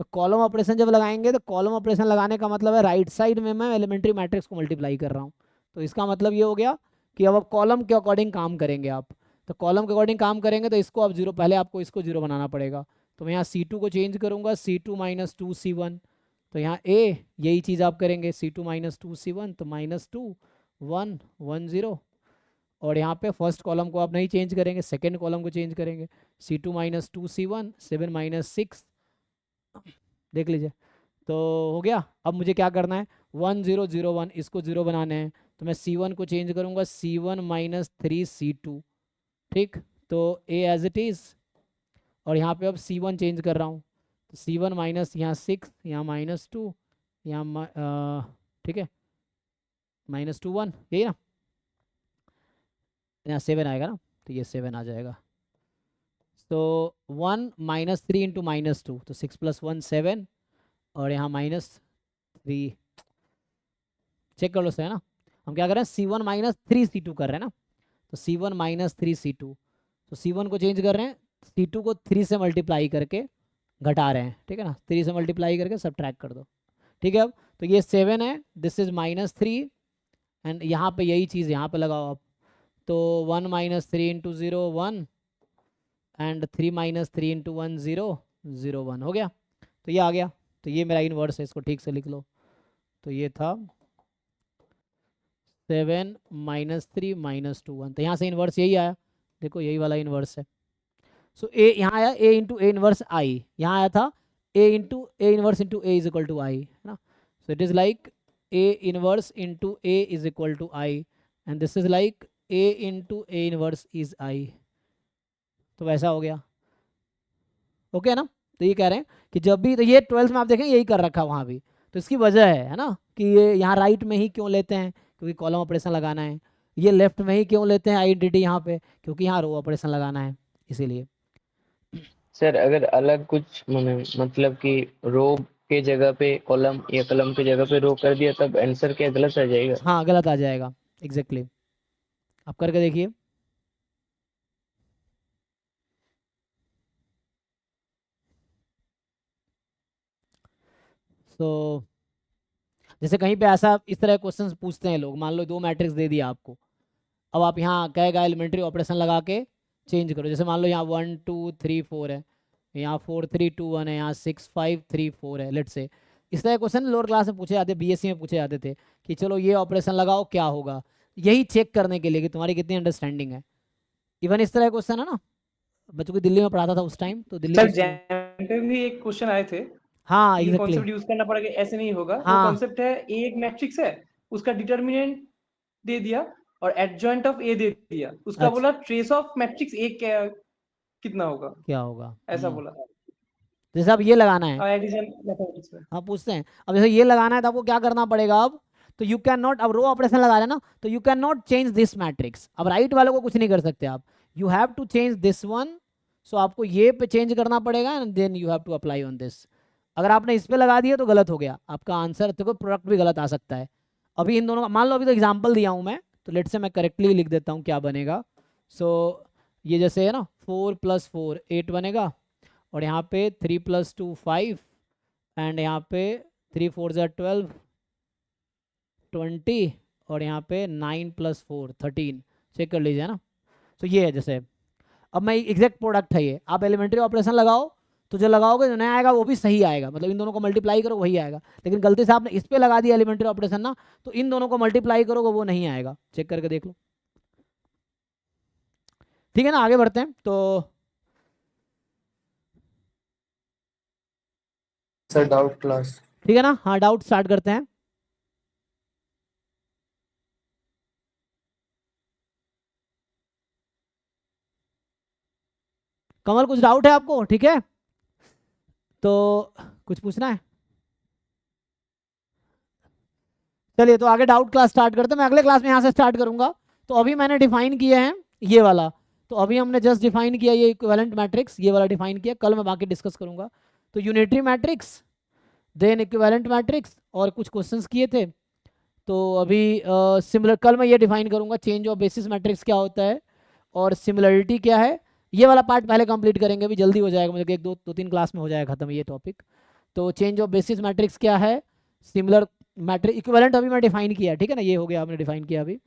तो कॉलम ऑपरेशन जब लगाएंगे तो कॉलम ऑपरेशन लगाने का मतलब है राइट साइड में मैं एलिमेंट्री मैट्रिक्स को मल्टीप्लाई कर रहा हूँ। तो इसका मतलब ये हो गया कि अब आप कॉलम के अकॉर्डिंग काम करेंगे आप। तो कॉलम के अकॉर्डिंग काम करेंगे तो इसको आप जीरो, पहले आपको इसको जीरो बनाना पड़ेगा। तो मैं यहाँ C2 को चेंज करूँगा, C2 माइनस 2C1, तो यहाँ ए यही चीज़ आप करेंगे, C2 माइनस 2C1 तो माइनस 2 1 1 0। और यहाँ पे फर्स्ट कॉलम को आप नहीं चेंज करेंगे, सेकेंड कॉलम को चेंज करेंगे, C2 माइनस 2C1 7 माइनस 6, देख लीजिए। तो हो गया। अब मुझे क्या करना है 1 0 0 1 इसको जीरो बनाने हैं, तो मैं C1 को चेंज करूँगा C1 माइनस 3C2, ठीक। तो ए एज इट इज़, और यहाँ पे अब C1 चेंज कर रहा हूँ, तो C1 माइनस यहाँ 6, यहाँ माइनस 2, यहाँ ठीक है माइनस 2 1, यही ना, यहाँ 7 आएगा ना, तो ये 7 आ जाएगा। तो 1 माइनस 3 इंटू माइनस 2, तो 6 प्लस 1 7, और यहाँ माइनस 3, चेक कर लो सही है ना। हम क्या कर रहे हैं C1 माइनस 3C2 कर रहे हैं ना, तो C1 माइनस 3C2, तो C1 को चेंज कर रहे हैं, C2 को 3 से मल्टीप्लाई करके घटा रहे हैं, ठीक है ना, 3 से मल्टीप्लाई करके सब्ट्रैक्ट कर दो, ठीक है। अब तो ये 7 है, दिस इज माइनस 3, एंड यहाँ पे यही चीज़ यहाँ पे लगाओ आप, तो 1 minus 3 into 0 1, and 3 minus 3 into 1 0 0 1, हो गया। तो ये आ गया, तो ये मेरा इन्वर्स है, इसको ठीक से लिख लो। तो ये था 7 माइनस 3 माइनस 2 1, तो यहाँ से इन्वर्स यही आया, देखो यही वाला इन्वर्स है। सो ए यहाँ आया ए इंटू ए इन्वर्स आई, यहाँ आया था A inverse into A is equal to I, है ना। So it is like A inverse into A is equal to I, and this is like A into A inverse is I, तो वैसा हो गया, ओके ना। तो ये कह रहे हैं कि जब भी, तो ये 12th में आप देखें यही कर रखा वहाँ भी, तो इसकी वजह है ना कि ये यहाँ राइट में ही क्यों लेते हैं, क्योंकि कॉलम ऑपरेशन लगाना है। ये लेफ्ट में ही क्यों लेते हैं आइडेंटिटी यहाँ पे, क्योंकि यहाँ रो ऑपरेशन लगाना है, इसीलिए। सर अगर अलग कुछ मतलब कि रो के जगह पे कॉलम या कॉलम के जगह पे रो कर दिया तब आंसर क्या गलत आ जाएगा? हाँ गलत आ जाएगा, एग्जैक्टली। आप करके देखिए। तो जैसे कहीं पे ऐसा इस तरह क्वेश्चंस पूछते हैं लोग, मान लो 2 मैट्रिक्स दे दिया आपको, अब आप यहाँ कहेगा एलिमेंट्री ऑपरेशन लगा के चेंज करो। जैसे मान लो यहाँ 1 2 3 4 है, यहाँ 4 3 2 1 है, यहाँ 6 5 3 4 है, लेट से। इस तरह क्वेश्चन लोअर क्लास में पूछे जाते, बीएससी में पूछे जाते थे कि चलो ये ऑपरेशन लगाओ क्या होगा, यही चेक करने के लिए कि तुम्हारी कितनी अंडरस्टैंडिंग है। इवन इस तरह क्वेश्चन है ना, बच्चों को दिल्ली में पढ़ाता था उस टाइम, तो दिल्ली सर में जैम पे भी एक क्वेश्चन आए थे, हाँ ये एग्जैक्टली, कॉन्सेप्ट यूज करना पड़ेगा, ऐसे नहीं होगा। वो हाँ कॉन्सेप्ट है ए एक मैट्रिक्स है, उसका डिटरमिनेंट दे दिया और एडजॉइंट ऑफ ए दे दिया, उसका अच्छा। बोला ट्रेस ऑफ मैट्रिक्स ए कितना होगा, क्या होगा, ऐसा बोला। जैसे अब ये लगाना है, एडिशन मैथमेटिक्स में हाँ पूछते हैं। अब जैसे ये लगाना है तो आपको क्या करना पड़ेगा अब, तो यू कैन नॉट, अब रो ऑपरेशन लगा रहे हैं ना, तो you can not change this matrix. अब राइट वाले को कुछ नहीं कर सकते आप, you have to change this one, so आपको ये पे चेंज करना पड़ेगा and then you have to apply on this. अगर आपने इस पे लगा दिया तो गलत हो गया आपका आंसर, देखो प्रोडक्ट भी गलत आ सकता है। अभी इन दोनों का मान लो, अभी तो एग्जाम्पल दिया हूँ मैं, तो लेट से मैं करेक्टली लिख देता हूँ क्या बनेगा। सो ये जैसे है ना 4 + 4 8 बनेगा, और यहाँ पे 3 + 2 5, एंड यहाँ पे 3 4 12 20, और यहाँ पे 9 + 4 13, चेक कर लीजिए ना। तो ये है जैसे, अब मैं एग्जैक्ट प्रोडक्ट है ये, आप एलिमेंट्री ऑपरेशन लगाओ तो जो लगाओगे जो नया आएगा वो भी सही आएगा, मतलब इन दोनों को मल्टीप्लाई करो वही आएगा। लेकिन गलती से आपने इस पे लगा दिया एलिमेंट्री ऑपरेशन ना, तो इन दोनों को मल्टीप्लाई करोगे वो नहीं आएगा, चेक करके देख लो, ठीक है ना। आगे बढ़ते हैं, तो सर डाउट क्लास, ठीक है ना, हाँ डाउट स्टार्ट करते हैं। कमल कुछ डाउट है आपको, ठीक है, तो कुछ पूछना है? चलिए तो आगे डाउट क्लास स्टार्ट करते हैं, मैं अगले क्लास में यहाँ से स्टार्ट करूंगा, तो अभी मैंने डिफाइन किया है ये वाला, तो अभी हमने जस्ट डिफाइन किया ये इक्विवेलेंट मैट्रिक्स, ये वाला डिफाइन किया, कल मैं बाकी डिस्कस करूंगा। तो unitary matrix, then equivalent matrix, और कुछ क्वेश्चंस किए थे। तो अभी सिमिलर कल मैं ये डिफाइन करूंगा चेंज ऑफ बेसिस मैट्रिक्स क्या होता है और सिमिलरिटी क्या है। ये वाला पार्ट पहले कंप्लीट करेंगे, अभी जल्दी हो जाएगा, मुझे एक दो तीन क्लास में हो जाएगा खत्म ये टॉपिक। तो चेंज ऑफ बेसिस मैट्रिक्स क्या है, सिमिलर मैट्रिक्स, इक्विवेलेंट अभी मैं डिफाइन किया, ठीक है ना, ये हो गया आपने डिफाइन किया। अभी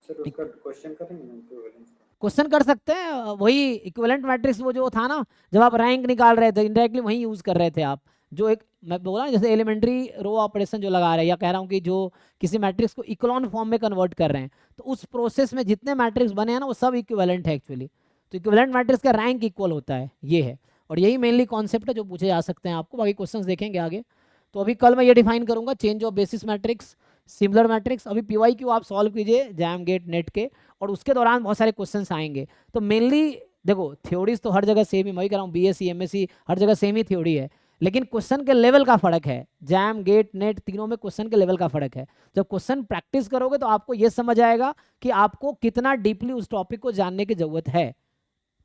सर उसका क्वेश्चन करेंगे ना इक्विवेलेंस का? क्वेश्चन कर सकते हैं, वही इक्विवेलेंट मैट्रिक्स वो जो था ना, जब आप रैंक निकाल रहे थे इनडायरेक्टली वही यूज कर रहे थे आप, जो एक मैं बोला जैसे एलिमेंट्री रो ऑपरेशन जो लगा रहे हैं, या कह रहा हूँ कि जो किसी मैट्रिक्स को इक्लोन फॉर्म में कन्वर्ट कर रहे हैं, तो उस प्रोसेस में जितने मैट्रिक्स बने हैं ना वो सब इक्विवेलेंट है एक्चुअली। तो इक्विवेलेंट मैट्रिक्स का रैंक इक्वल होता है, ये है, और यही मेनली कॉन्सेप्ट है जो पूछे जा सकते हैं आपको, बाकी क्वेश्चंस देखेंगे आगे। तो अभी कल मैं ये डिफाइन करूंगा change of basis matrix, similar matrix. अभी PYQ आप सॉल्व कीजिए जैम गेट नेट के, और उसके दौरान बहुत सारे क्वेश्चंस आएंगे। तो मेनली देखो थ्योरीज तो हर जगह सेम ही, मैं वही कह रहा हूँ BSc MSc हर जगह सेम ही थ्योरी है, लेकिन क्वेश्चन के लेवल का फर्क है। जैम गेट नेट तीनों में क्वेश्चन के लेवल का फर्क है। जब क्वेश्चन प्रैक्टिस करोगे तो आपको ये समझ आएगा कि आपको कितना डीपली उस टॉपिक को जानने की जरूरत है,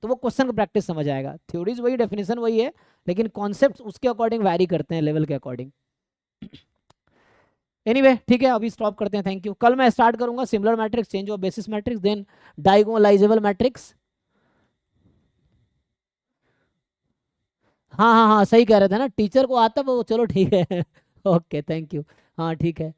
तो वो क्वेश्चन को प्रैक्टिस समझ आएगा। थ्योरीज वही, डेफिनेशन वही है, लेकिन कॉन्सेप्ट उसके अकॉर्डिंग वैरी करते हैं लेवल के अकॉर्डिंग। एनीवे ठीक है, अभी स्टॉप करते हैं, थैंक यू। कल मैं स्टार्ट करूंगा similar matrix, change of basis matrix, then diagonalizable matrix. हाँ हाँ हाँ, सही कह रहे थे ना, टीचर को आता वो, चलो ठीक है ओके थैंक यू, हाँ ठीक है।